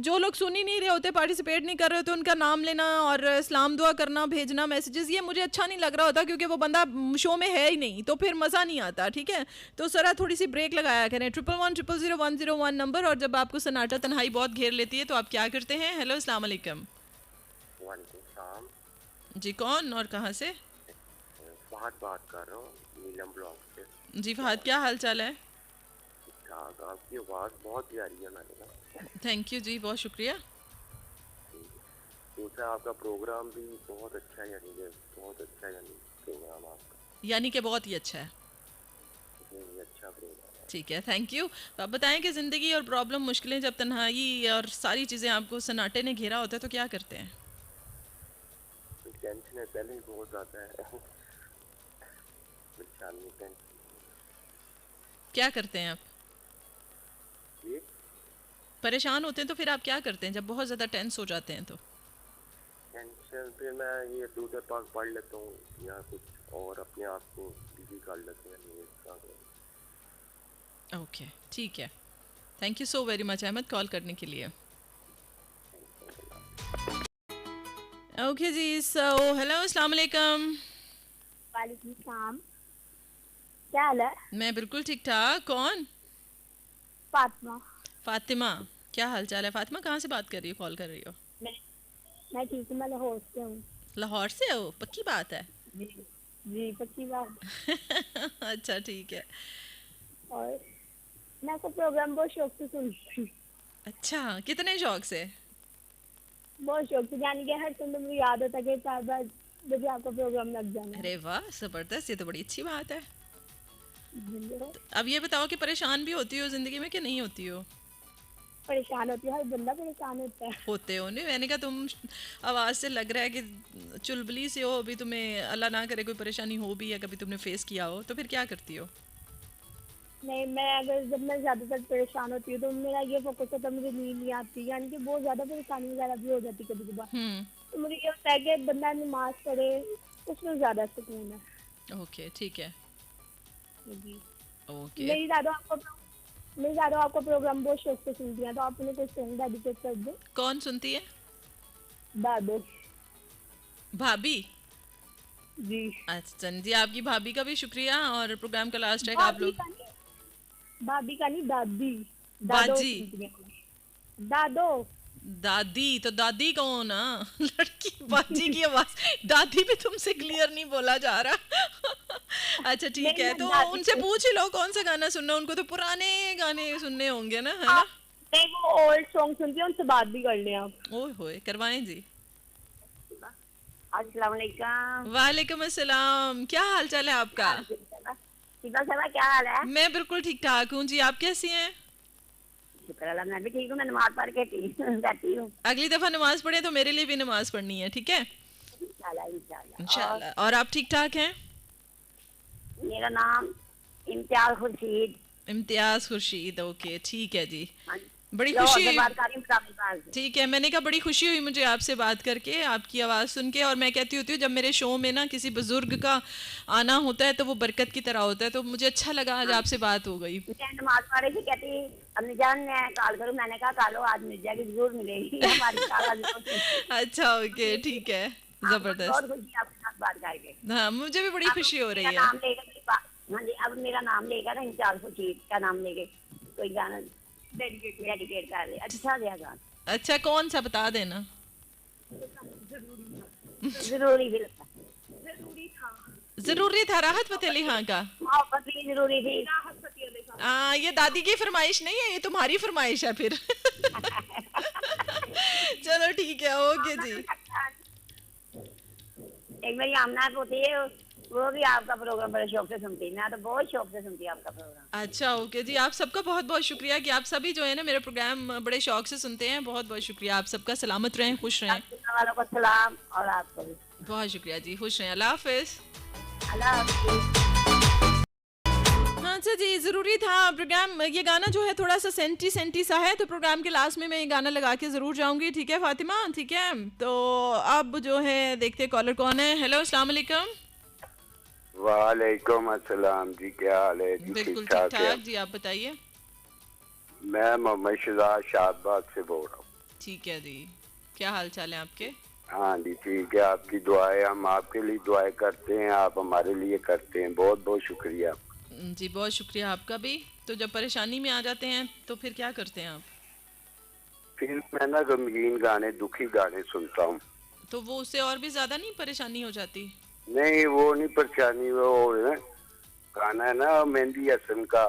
जो लोग सुन ही नहीं रहे होते, पार्टिसिपेट नहीं कर रहे होते, उनका नाम लेना और सलाम दुआ करना, भेजना मैसेजेस, ये मुझे अच्छा नहीं लग रहा होता, क्योंकि वो बंदा शो में है ही नहीं, तो फिर मज़ा नहीं आता। ठीक है, तो सरा थोड़ी सी ब्रेक लगाया करें। 11100101 नंबर, और जब आपको सन्नाटा तन्हाई बहुत घेर लेती है तो आप क्या करते हैं? हेलो, अस्सलाम वालेकुम। जी, कौन और कहाँ से? फहद बात कर रहा हूँ, नीलम ब्लॉक से। जी फहद, क्या हाल चाल है? ठीक, आपकी आवाज़ बहुत प्यारी है मैंने कहा। थैंक यू जी, बहुत शुक्रिया। दूसरा आपका प्रोग्राम भी बहुत अच्छा है, यानी कि बहुत अच्छा, यानी प्रोग्राम आपका, यानी कि बहुत ही अच्छा है। ये अच्छा प्रोग्राम है। ठीक है, थैंक यू। तो आप बताएं कि ज़िंदगी और प्रॉब्लम, मुश्किलें, जब तन्हाई और सारी चीज़ें आपको सन्नाटे ने घेरा होता है तो क्या करते हैं? तो टेंशन है पहले ही बहुत ज़्यादा है। परेशानी टेंशन। क्या करते हैं आप? ये परेशान होते हैं तो फिर आप क्या करते हैं जब बहुत ज़्यादा टेंस हो जाते हैं तो? टेंशन फिर मैं ये दूसरे पाक पढ़ लेता हूँ या कुछ और अपने आप को बिजी कर लेते हैं, ये इस तरह। ओके, ठीक है, thank you so very much Ahmad, call करने के लिए। ओके जी, सो हेलो, अस्सलाम वालेकुम। वालेकुम सलाम। क्या हाल है? मैं बिल्कुल ठीक ठाक। कौन? फातिमा। फातिमा, क्या हाल चाल है फातिमा? कहाँ से बात कर रही हो, कॉल कर रही हो? मैं मैं ठीक हूँ, मैं लाहौर से हूँ। लाहौर से हो? पक्की बात है? जी जी, पक्की बात। अच्छा, ठीक है। और मैं आपका प्रोग्राम बहुत शौक से सुनती हूँ। अच्छा, कितने शौक से? बहुत शौक से, यानी कि हर सुनते मुझे याद होता है कि 4 बार जब आपका प्रोग्राम लग जाना है। अरे वाह, जबरदस्त, ये तो बड़ी अच्छी बात है। जिंदगी अब ये बताओ कि परेशान भी होती हो जिंदगी में कि नहीं होती हो? परेशान होती है, हर बंदा परेशान होता है। होते हो नहीं? मैंने कहा तुम आवाज़ से लग रहा है कि चुलबुली से हो, अभी तुम्हें अल्लाह ना करे कोई परेशानी हो भी या कभी तुमने फेस किया हो, तो फिर क्या करती हो? नहीं, मैं अगर जब मैं ज़्यादातर परेशान होती हूँ तो मेरा ये फोकस होता है, मुझे नींद नहीं आती, यानी कि बहुत ज़्यादा परेशानी वगैरह भी हो जाती कभी कभार। तो मुझे ये होता है कि बंदा नमाज पढ़े, उसमें ज़्यादा सुकून है। ओके, ठीक है। जी, ओके, मैं ज़्यादा आपका प्रोग्राम बहुत शौक से सुनती हैं, तो आप उन्हें कुछ सॉन्ग डेडिकेट कर दो। कौन सुनती है? दादो भाभी? जी। अच्छा जी, आपकी भाभी का भी शुक्रिया। और प्रोग्राम का लास्ट ट्रैक आप भाभी लोग? का नहीं, भाभी का नहीं, दादी। दादो बाजी? सुनती हैं। दादो। दादी तो दादी कौन? लड़की बाजी की आवाज, दादी भी तुमसे क्लियर नहीं बोला जा रहा। अच्छा ठीक है, तो उनसे पूछ ही लो कौन सा गाना सुनना, उनको तो पुराने गाने सुनने होंगे ना, है ना? नहीं, वो ओल्ड सॉन्ग सुनती है, उनसे बात भी कर लें आप। ओए होए, करवाएं जी। अस्सलाम वालेकुम। वालेकुम अस्सलाम, क्या हाल चाल है आपका? सीधा साधा क्या हाल है? मैं बिल्कुल ठीक ठाक हूँ जी, आप कैसी हैं? शुक्र अल्लाह, मैं भी ठीक हूँ। मैं नमाज पढ़ के बैठी हूँ। अगली दफा नमाज पढ़े तो मेरे लिए भी नमाज पढ़नी है, ठीक है? इंशाल्लाह इंशाल्लाह। इंशाल्लाह। और आप ठीक ठाक हैं? मेरा नाम इम्तियाज खुर्शीद। इम्तियाज खुर्शीद, ओके ठीक है जी। हाँ, बड़ी लाहौर खुशी से हुई। बात कर रही हूँ, इस्लामाबाद से। ठीक है, मैंने कहा बड़ी खुशी हुई मुझे आपसे बात करके, आपकी आवाज़ सुन के। और मैं कहती होती हूँ जब मेरे शो में ना किसी बुजुर्ग का आना होता है तो वो बरकत की तरह होता है, तो मुझे अच्छा लगा आज आपसे बात हो गई। मैं नमाज पढ़ रही थी, कहती अम्मी जान मैं कॉल करूँ। मैंने कहा कॉल आज मिल जाएगी, जरूर मिलेगी हमारी कॉल आज। अच्छा ओके ठीक है, बहुत ज़बरदस्त। खुशी है आपके साथ बात करके। हाँ मुझे भी बड़ी अब खुशी हो रही मेरा है। नाम लेगा हाँ जी, अब मेरा नाम लेगा ना, इंचार्ज खुर्शीद का नाम लेके कोई गाना डेडिकेट कर दे। अच्छा गया गाना। अच्छा कौन सा बता देना। जरूरी भी लगता, ज़रूरी था राहत फ़तेह अली खान का। मोहब्बत भी जरूरी थी। ये दादी की फरमाइश नहीं है, ये तुम्हारी फरमाइश है फिर। चलो ठीक है, ओके जी। एक मेरी आमना होती है, वो भी आपका प्रोग्राम बड़े शौक से सुनती है। मैं तो बहुत शौक से सुनती हूँ आपका प्रोग्राम। अच्छा ओके जी, आप सबका बहुत बहुत शुक्रिया कि आप सभी जो है ना मेरे प्रोग्राम बड़े शौक से सुनते हैं। बहुत बहुत शुक्रिया, आप सबका सलामत रहें, खुश रहें। सुनने वालों को सलाम और आपको भी बहुत शुक्रिया जी, खुश रहें, अल्लाह हाफिज़। अल्लाह हाफिज़। अच्छा जी, ज़रूरी था प्रोग्राम। ये गाना जो है थोड़ा सा सेंटी सेंटी सा है, तो प्रोग्राम के लास्ट में मैं ये गाना लगा के ज़रूर जाऊंगी, ठीक है फातिमा? ठीक है, तो अब जो है देखते कॉलर कौन है। हेलो अस्सलाम वालेकुम। वालेकुम अस्सलाम जी, क्या हाल है जी? बिल्कुल ठीक ठीक ठाक है। ठाक जी, आप बताइए। मैं मोहम्मद शहजाद शाहबाग से बोल रहा हूँ। ठीक है जी, क्या हाल चाल है आपके? हाँ जी ठीक है, आपकी दुआएं, हम आपके लिए दुआएं करते हैं, आप हमारे लिए करते हैं। बहुत बहुत शुक्रिया आपका। जी बहुत शुक्रिया आपका भी। तो जब परेशानी में आ जाते हैं तो फिर क्या करते हैं आप? फिर मैं ना गमगीन गाने, दुखी गाने सुनता हूँ। तो वो उससे और भी ज़्यादा नहीं परेशानी हो जाती? नहीं वो नहीं परेशानी, वो है गाना है ना मेहंदी हसन का,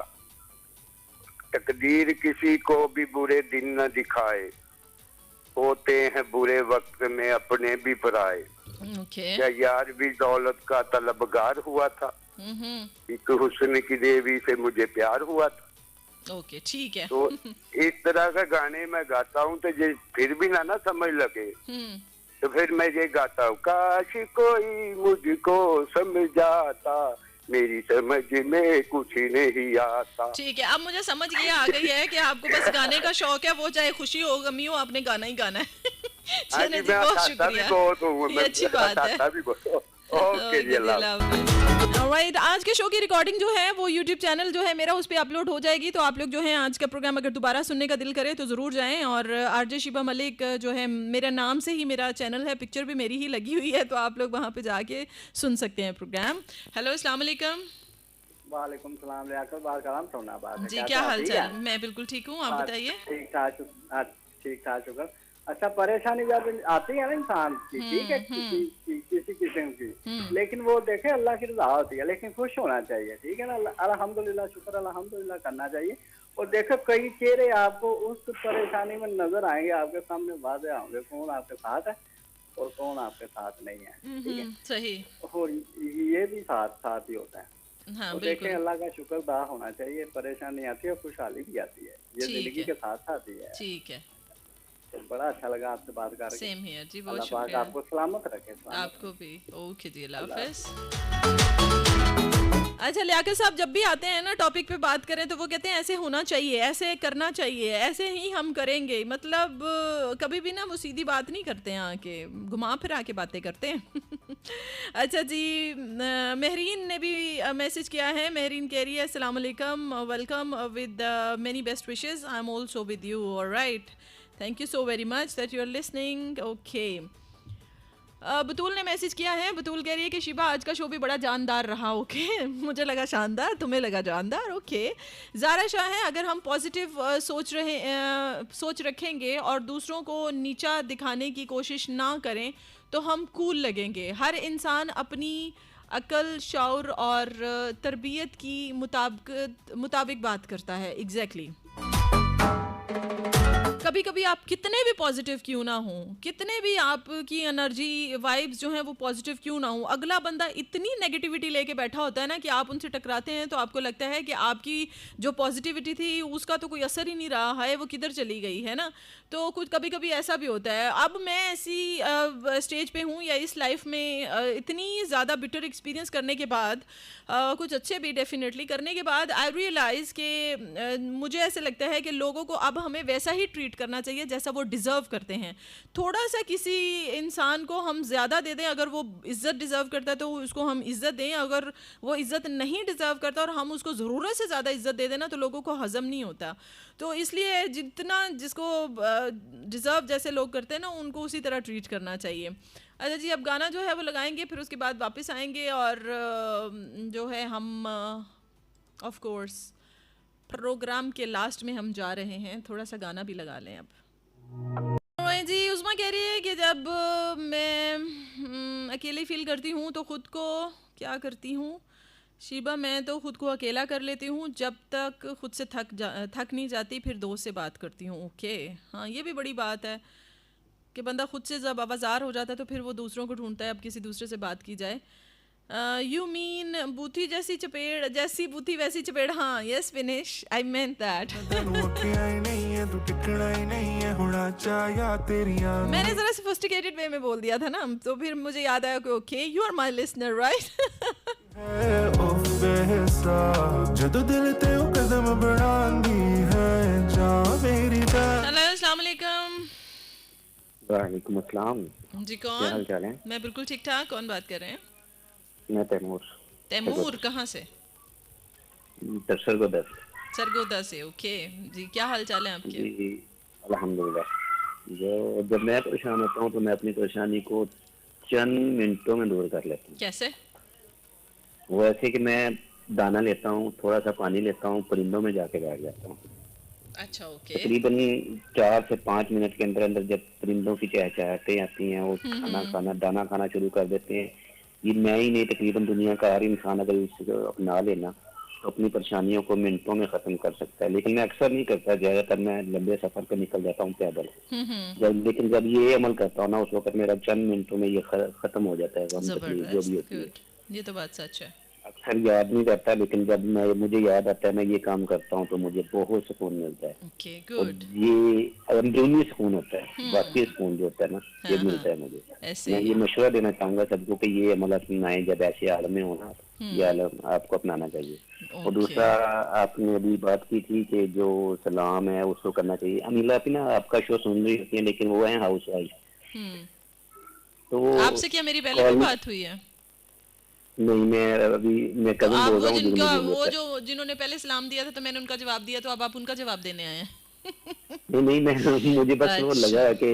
तकदीर किसी को भी बुरे दिन न दिखाए, होते हैं बुरे वक्त में अपने भी पराए। ओके। क्या यार भी दौलत का तलबगार हुआ था, एक हुस्न की देवी से मुझे प्यार हुआ था। ओके ठीक है। तो इस तरह का गाने मैं गाता हूँ, तो ये फिर भी ना समझ लगे तो फिर मैं ये गाता हूँ, काश कोई मुझको समझाता, मेरी समझ में कुछ नहीं आता। ठीक है, अब मुझे समझ ये आ गई है कि आपको बस गाने का शौक है, वो चाहे खुशी हो गमी हो, आपने गाना ही गाना है। चलिए जी, बहुत शुक्रिया, ये अच्छी बात है। ओके जी, अल्लाह। ऑलराइट, आज के शो की रिकॉर्डिंग जो है वो यूट्यूब चैनल जो है मेरा उस पर अपलोड हो जाएगी, तो आप लोग जो है आज का प्रोग्राम अगर दोबारा सुनने का दिल करे तो ज़रूर जाएं। और आरजे शिबा मलिक जो है मेरा नाम से ही मेरा चैनल है, पिक्चर भी मेरी ही लगी हुई है, तो आप लोग वहाँ पे जाके सुन सकते हैं प्रोग्राम। हेलो अस्सलाम वालेकुम। वालेकुम सलाम, लियाकत बात कर रहा हूँ, सोना बात है। जी क्या हाल चाल? मैं बिल्कुल ठीक हूँ, आप बताइए। ठीक ठाक शुक्र। अच्छा, परेशानी जब आती है ना इंसान की, ठीक है, किसी किस्म की, लेकिन वो देखे अल्लाह की रजा होती है, लेकिन खुश होना चाहिए, ठीक है ना। अल्हम्दुलिल्लाह, शुक्र अल्हम्दुलिल्लाह करना चाहिए। और देखो कई चेहरे आपको उस परेशानी में नजर आएंगे, आपके सामने वाज़ेह होंगे कौन आपके साथ है और कौन आपके साथ नहीं है, ठीक है। सही। और ये भी साथ ही होता है। हाँ, तो देखें अल्लाह का शुक्र अदा होना चाहिए। परेशानी आती है, खुशहाली भी आती है, ये जिंदगी के साथ आती है। ठीक है, तो बड़ा अच्छा लगा आपसे बात करके। सेम हियर जी, बहुत अल्लाह शुक्रिया। आपको सलामत रखे। आपको भी। ओके जी, अल्लाह हाफिज़। अच्छा लियाकत साहब जब भी आते हैं ना टॉपिक पे बात करें तो वो कहते हैं ऐसे होना चाहिए, ऐसे करना चाहिए, ऐसे ही हम करेंगे। मतलब कभी भी ना वो सीधी बात नहीं करते हैं, आके घुमा फिरा के बातें करते हैं। अच्छा जी, महरीन ने भी मैसेज किया है। महरीन कह रही है अस्सलाम वालेकुम, welcome with many best wishes, I am also with you. Alright, thank you so very much that you are listening. Okay, Batool ने मैसेज किया है। बतूल कह रही है कि शिबा आज का शो भी बड़ा जानदार रहा। ओके मुझे लगा शानदार, तुम्हें लगा जानदार। ओके ज़ारा शाह है, अगर हम पॉजिटिव सोच रखेंगे और दूसरों को नीचा दिखाने की कोशिश ना करें तो हम कूल लगेंगे। हर इंसान अपनी अकल, शौर और तरबियत की मुताबिक बात करता है। एग्जैक्टली कभी कभी आप कितने भी पॉजिटिव क्यों ना हो, कितने भी आपकी एनर्जी वाइब्स जो हैं वो पॉजिटिव क्यों ना हो, अगला बंदा इतनी नेगेटिविटी लेके बैठा होता है ना कि आप उनसे टकराते हैं तो आपको लगता है कि आपकी जो पॉजिटिविटी थी उसका तो कोई असर ही नहीं रहा है, वो किधर चली गई है ना। तो कुछ कभी कभी ऐसा भी होता है। अब मैं ऐसी स्टेज पे हूँ या इस लाइफ में इतनी ज़्यादा बिटर एक्सपीरियंस करने के बाद, कुछ अच्छे भी डेफिनेटली करने के बाद, आई रियलाइज़ कि मुझे ऐसे लगता है कि लोगों को अब हमें वैसा ही ट्रीट करना चाहिए जैसा वो डिज़र्व करते हैं। थोड़ा सा किसी इंसान को हम ज़्यादा दे दें, अगर वो इज़्ज़त डिज़र्व करता है तो उसको हम इज़्ज़त दें, अगर वो इज़्ज़त नहीं डिज़र्व करता और हम उसको ज़रूरत से ज़्यादा इज़्ज़त दे देना तो लोगों को हज़म नहीं होता। तो इसलिए जितना जिसको डिज़र्व जैसे लोग करते हैं ना उनको उसी तरह ट्रीट करना चाहिए। अच्छा जी, अब गाना जो है वो लगाएंगे, फिर उसके बाद वापस आएंगे और जो है हम ऑफ कोर्स प्रोग्राम के लास्ट में हम जा रहे हैं, थोड़ा सा गाना भी लगा लें अब। जी उस्मा कह रही है कि जब मैं अकेली फील करती हूँ तो ख़ुद को क्या करती हूँ शीबा, मैं तो ख़ुद को अकेला कर लेती हूँ जब तक खुद से थक नहीं जाती, फिर दोस्त से बात करती हूँ। ओके हाँ, ये भी बड़ी बात है कि बंदा खुद से जब आवाज़ार हो जाता है तो फिर वो दूसरों को ढूंढता है अब किसी दूसरे से बात की जाए। यू मीन बूथी जैसी चपेड़, जैसी बूथी वैसी चपेड़। हाँ yes finish, I meant that. मैंने ज़रा सोफिस्टिकेटेड वे में बोल दिया था ना, तो फिर मुझे याद आया कि okay you are my listener right. अस्सलाम वालेकुम। वालेकुम अस्सलाम जी क्या हाल कौन? चाल है? मैं बिल्कुल ठीक ठाक। कौन बात कर रहे हैं? मैं तैमूर तैमूर कहाँ से? सरगोदा सरगोदा से। ओके जी, क्या हाल चाल है आपके? जी अल्हम्दुलिल्लाह। जब मैं परेशान होता हूँ तो मैं अपनी परेशानी को चंद मिनटों में दूर कर लेता हूँ। कैसे? वो ऐसे कि मैं दाना लेता हूँ, थोड़ा सा पानी लेता हूँ, परिंदों में जाके बैठ जाता हूँ। अच्छा ओके। तकरीबन 4 से 5 मिनट के अंदर अंदर जब परिंदों की चहचहाहटें आती हैं, वो खाना दाना खाना शुरू कर देते हैं। ये मैं ही नहीं, तकरीबन दुनिया का हर इंसान अगर इसको अपना लेना तो अपनी परेशानियों को मिनटों में खत्म कर सकता है। लेकिन मैं अक्सर नहीं करता, ज्यादातर मैं लंबे सफर पर निकल जाता हूँ पैदल। लेकिन जब ये अमल करता हूँ ना उस वक्त मेरा चंद मिनटों में ये खत्म हो जाता है, गम तकलीफ जो भी होती है। ये तो बात सच है। अक्सर याद नहीं करता, लेकिन जब मुझे याद आता है मैं ये काम करता हूँ तो मुझे बहुत सुकून मिलता है। ओके और गुड। ये अंदरूनी सुकून होता है, बाकी सुकून जो होता है ना ये मिलता है मुझे। मैं ये मशवरा देना चाहूंगा सबको कि ये अमल अपनाएं जब ऐसे हाल में होना, ये हाल आपको अपनाना चाहिए। और दूसरा, आपने अभी बात की थी कि जो सलाम है उसको करना चाहिए। अमीला अपनी ना आपका शो सुन रही होती है लेकिन वो है हाउस वाइफ। तो आपसे क्या मेरी पहले भी बात हुई है? नहीं, मैं कजन बोल रहा हूँ। वो जो जिन्होंने पहले सलाम दिया था तो मैंने उनका जवाब दिया, तो अब आप उनका जवाब देने आए हैं। नहीं, मुझे बस वो लगा कि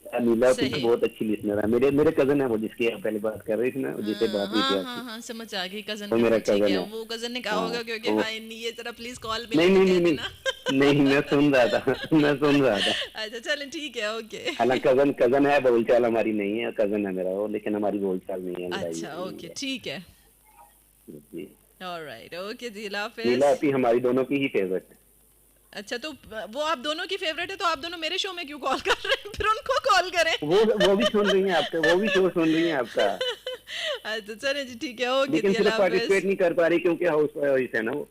अमीला बहुत अच्छी लिसनर है। मेरे कजन है वो, जिसकी आप पहले बात कर रही थी ना, जिससे बात हुई थी। हाँ समझ आ गई। कजन तो मेरा कजन है। वो कजन ने कहा होगा क्योंकि भाई ये जरा प्लीज कॉल पे नहीं मैं सुन रहा था। अच्छा चलें ठीक है ओके। हालांकि कजन है, बोलचाल हमारी नहीं है, कजन है मेरा वो, लेकिन हमारी बोलचाल नहीं है। अच्छा ओके ठीक है ऑलराइट ओके जी, अल्लाह हाफिज़। नीला हमारी दोनों की ही फेवरेट। अच्छा तो वो आप दोनों की फेवरेट है, तो आप दोनों मेरे शो में क्यों कॉल कर रहे हैं? फिर उनको कॉल करें। वो भी सुन रही हैं आपका, वो भी शो सुन रही हैं आपका। अच्छा चलें जी ठीक है ओके। लेकिन सिर्फ पार्टिसिपेट नहीं कर पा रही क्योंकि हाउस वाइफ है ना वो।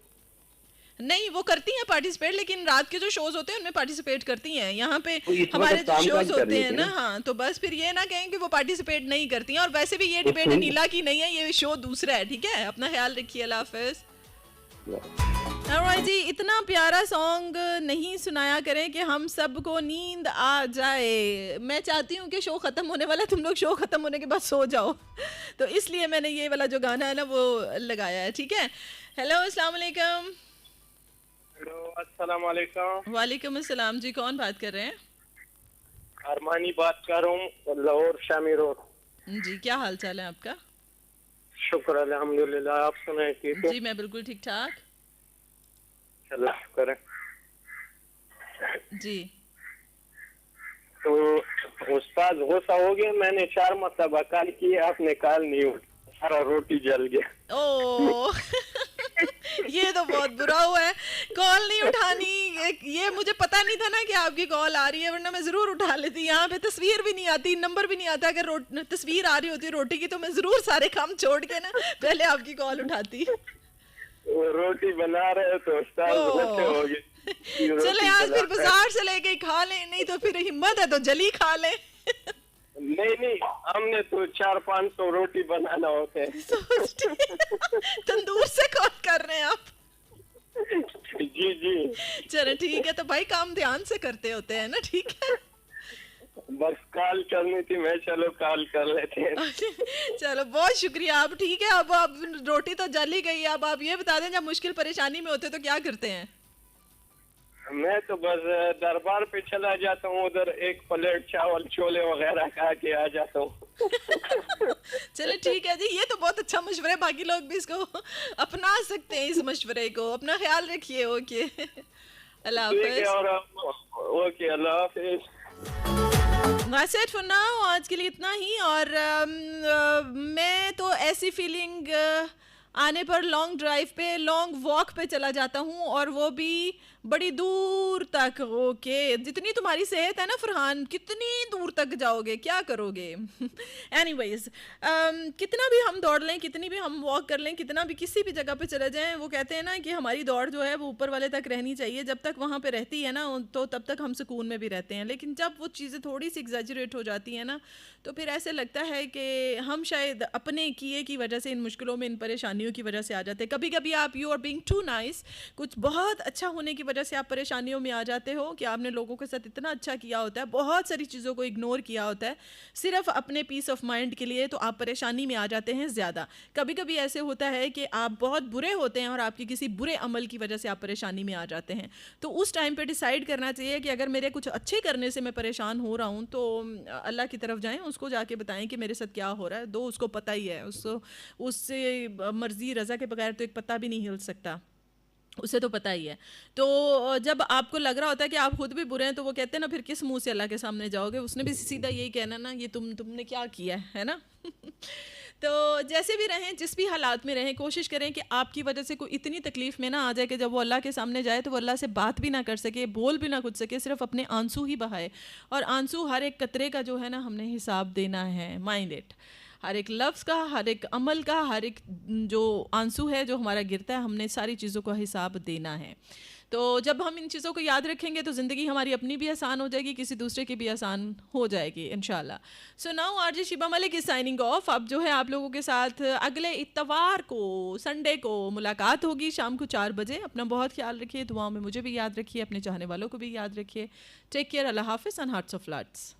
नहीं वो करती हैं पार्टिसिपेट, लेकिन रात के जो शोज होते हैं उनमें पार्टिसिपेट करती हैं। यहाँ पे तो हमारे जो शोज होते हैं ना, हाँ तो बस फिर ये ना कहें कि वो पार्टिसिपेट नहीं करती हैं। और वैसे भी ये डिबेट नीला की नहीं है, ये शो दूसरा है। ठीक है, अपना ख्याल रखिए, अल्लाह हाफिज़। जी इतना प्यारा सॉन्ग नहीं सुनाया करें कि हम सबको नींद आ जाए। मैं चाहती हूँ कि शो ख़त्म होने वाला है, तुम लोग शो ख़त्म होने के बाद सो जाओ। तो इसलिए मैंने ये वाला जो गाना है ना वो लगाया है। ठीक है, हेलो अस्सलाम वालेकुम। हेलो अस्सलाम वालेकुम। वालेकुम अस्सलाम जी, कौन बात कर रहे हैं? अरमानी बात कर रहा हूँ, लाहौर शामी रोड। जी, क्या हाल चाल है आपका? शुक्र अल्हम्दुलिल्लाह, आप सुनाए ठीक है? जी, मैं बिल्कुल ठीक ठाक। चलो शुक्र है। जी। तो उस्ताद गुस्सा हो गया, मैंने 4 मरतबा कॉल किए, आपने कॉल नहीं उठाया, सारा रोटी जल गया। ओ ये तो बहुत बुरा हुआ है, कॉल नहीं उठानी। ये मुझे पता नहीं था ना कि आपकी कॉल आ रही है, वरना मैं जरूर उठा लेती। यहाँ पे तस्वीर भी नहीं आती, नंबर भी नहीं आता। अगर तस्वीर आ रही होती रोटी की तो मैं जरूर सारे काम छोड़ के ना पहले आपकी कॉल उठाती। वो रोटी बना रहे तो उस्ताद गुस्से हो गए। चले आज फिर बाजार से लेके खा लें, नहीं तो फिर हिम्मत है तो जली खा लें। नहीं, हमने तो 400-500 रोटी बनाना होते हैं। तंदूर से कॉल कर रहे हैं आप? जी। चलो ठीक है, तो भाई काम ध्यान से करते होते हैं ना, ठीक है। बस कॉल करनी थी, मैं चलो कॉल कर लेते हैं। चलो बहुत शुक्रिया आप, ठीक है। अब रोटी तो जल ही गई है, अब आप ये बता दें जब मुश्किल परेशानी में होते तो क्या करते हैं? मैं तो बस दरबार पे चला जाता हूँ, उधर एक प्लेट चावल छोले वगैरह खा के आ जाता हूँ। चलो ठीक है जी, ये तो बहुत अच्छा मशवरा है, बाकी लोग भी इसको अपना सकते हैं, इस मशवरे को। अपना ख्याल रखिए। ओके, अल्लाह हाफिज। Okay, Allah Hafiz. That's it for now, आज के लिए इतना ही। और मैं तो ऐसी फीलिंग आने पर लॉन्ग ड्राइव पे, लॉन्ग वॉक पे चला जाता हूँ, और वो भी बड़ी दूर तक। ओके, जितनी तुम्हारी सेहत है ना फरहान, कितनी दूर तक जाओगे, क्या करोगे? एनीवेज, कितना भी हम दौड़ लें, कितनी भी हम वॉक कर लें, कितना भी किसी भी जगह पे चले जाएं, वो कहते हैं ना कि हमारी दौड़ जो है वो ऊपर वाले तक रहनी चाहिए। जब तक वहाँ पे रहती है ना, तो तब तक हम सुकून में भी रहते हैं। लेकिन जब वो चीज़ें थोड़ी सी एग्जैजरेट हो जाती हैं ना, तो फिर ऐसे लगता है कि हम शायद अपने किए की वजह से इन मुश्किलों में, इन परेशानियों की वजह से आ जाते हैं। कभी कभी आप you are being too nice, कुछ बहुत अच्छा होने की वजह से आप परेशानियों में आ जाते हो कि आपने लोगों के साथ इतना अच्छा किया होता है, बहुत सारी चीज़ों को इग्नोर किया होता है सिर्फ अपने पीस ऑफ माइंड के लिए, तो आप परेशानी में आ जाते हैं ज़्यादा। कभी कभी ऐसे होता है कि आप बहुत बुरे होते हैं और आपके किसी बुरे अमल की वजह से आप परेशानी में आ जाते हैं। तो उस टाइम पे डिसाइड करना चाहिए कि अगर मेरे कुछ अच्छे करने से मैं परेशान हो रहा हूँ, तो अल्लाह की तरफ जाएं, उसको जाके बताएं कि मेरे साथ क्या हो रहा है। दो उसको पता ही है, उससे मर्जी रज़ा के बगैर तो एक पत्ता भी नहीं हिल सकता, उसे तो पता ही है। तो जब आपको लग रहा होता है कि आप खुद भी बुरे हैं, तो वो कहते हैं ना, फिर किस मुंह से अल्लाह के सामने जाओगे? उसने भी सीधा यही कहना ना, ये तुमने क्या किया है ना। तो जैसे भी रहें, जिस भी हालात में रहें, कोशिश करें कि आपकी वजह से कोई इतनी तकलीफ़ में ना आ जाए कि जब वो अल्लाह के सामने जाए तो वो अल्लाह से बात भी ना कर सके, बोल भी ना कुछ सके, सिर्फ अपने आंसू ही बहाए। और आंसू, हर एक कतरे का जो है ना, हमने हिसाब देना है। माइंड इट, हर एक लफ्ज़ का, हर एक अमल का, हर एक जो आंसू है जो हमारा गिरता है, हमने सारी चीज़ों का हिसाब देना है। तो जब हम इन चीज़ों को याद रखेंगे तो ज़िंदगी हमारी अपनी भी आसान हो जाएगी, किसी दूसरे की भी आसान हो जाएगी इंशाल्लाह। So now RJ Shiba Malik is signing off. अब जो है आप लोगों के साथ अगले इतवार को, संडे को मुलाकात होगी शाम को 4 बजे। अपना बहुत ख्याल रखिए, दुआओं में मुझे भी याद रखिए, अपने चाहने वालों को भी याद रखिए। टेक केयर, अल्लाह हाफिज़ एंड हार्ट्स ऑफ फ्लड्स।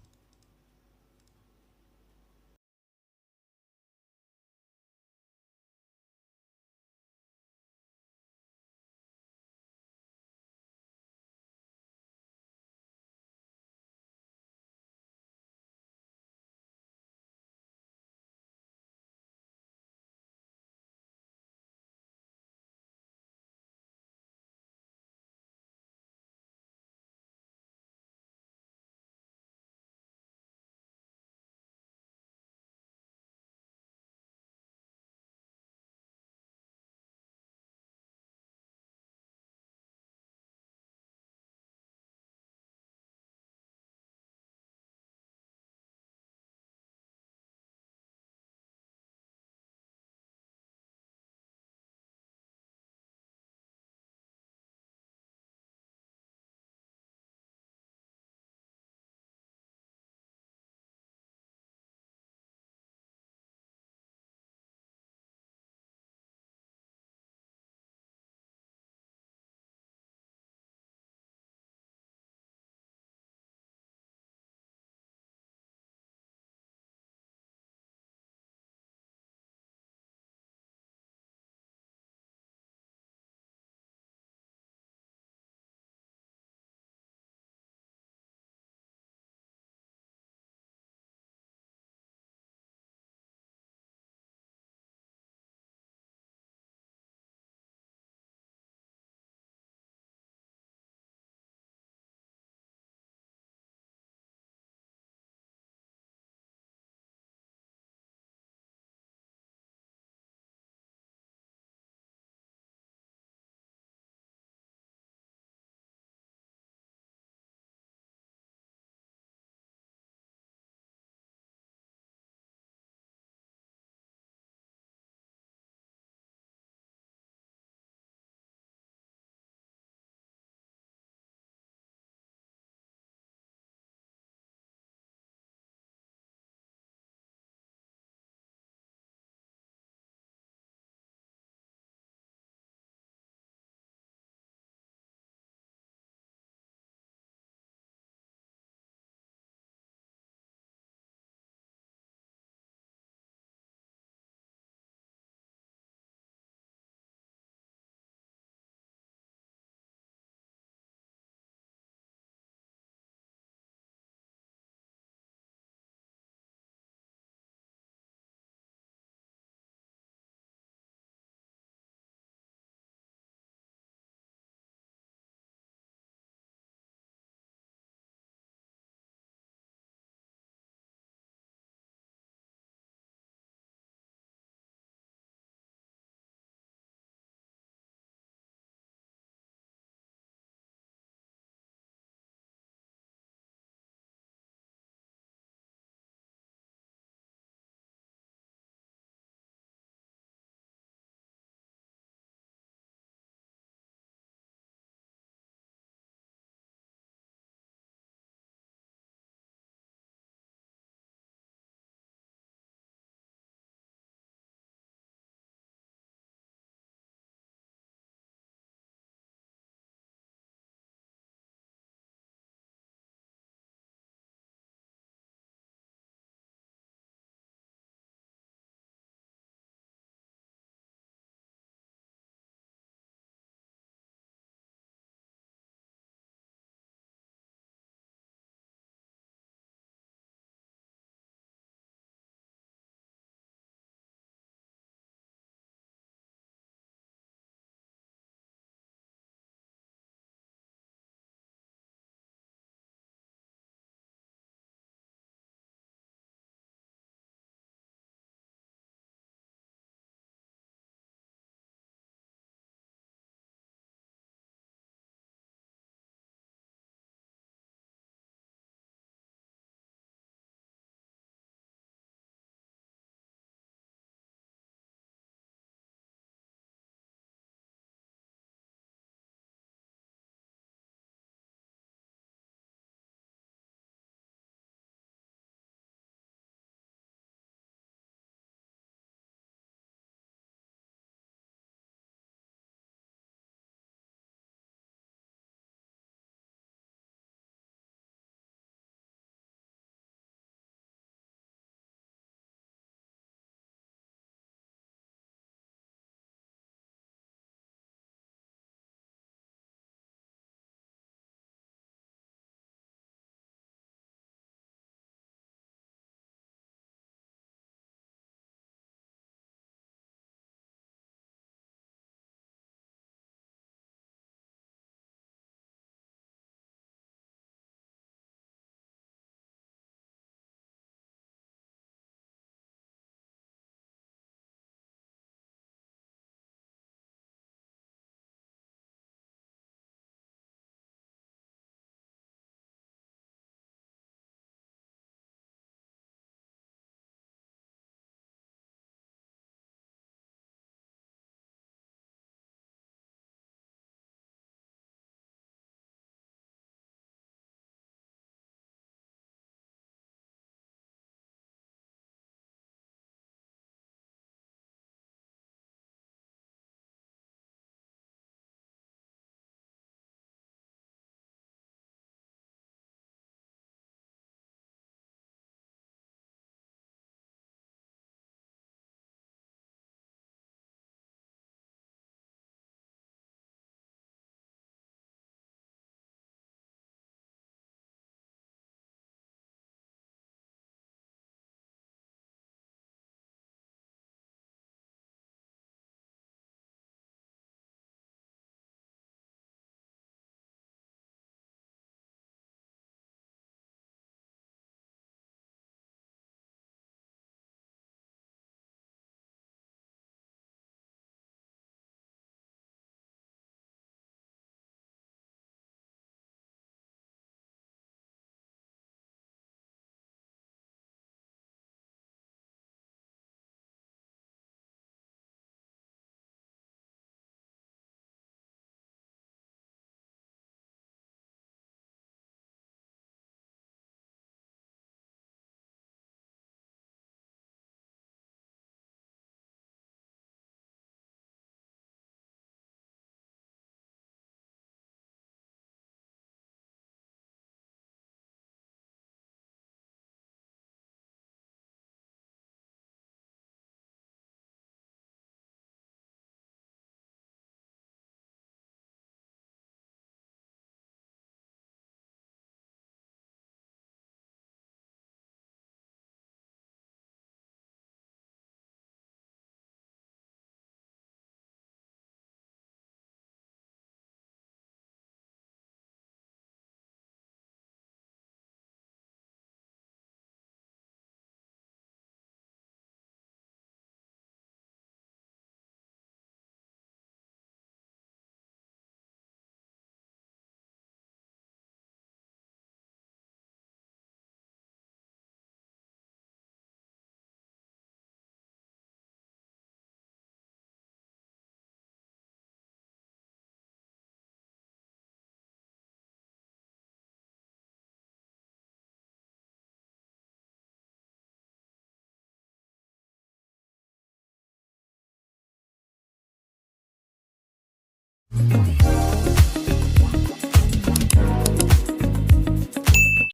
है।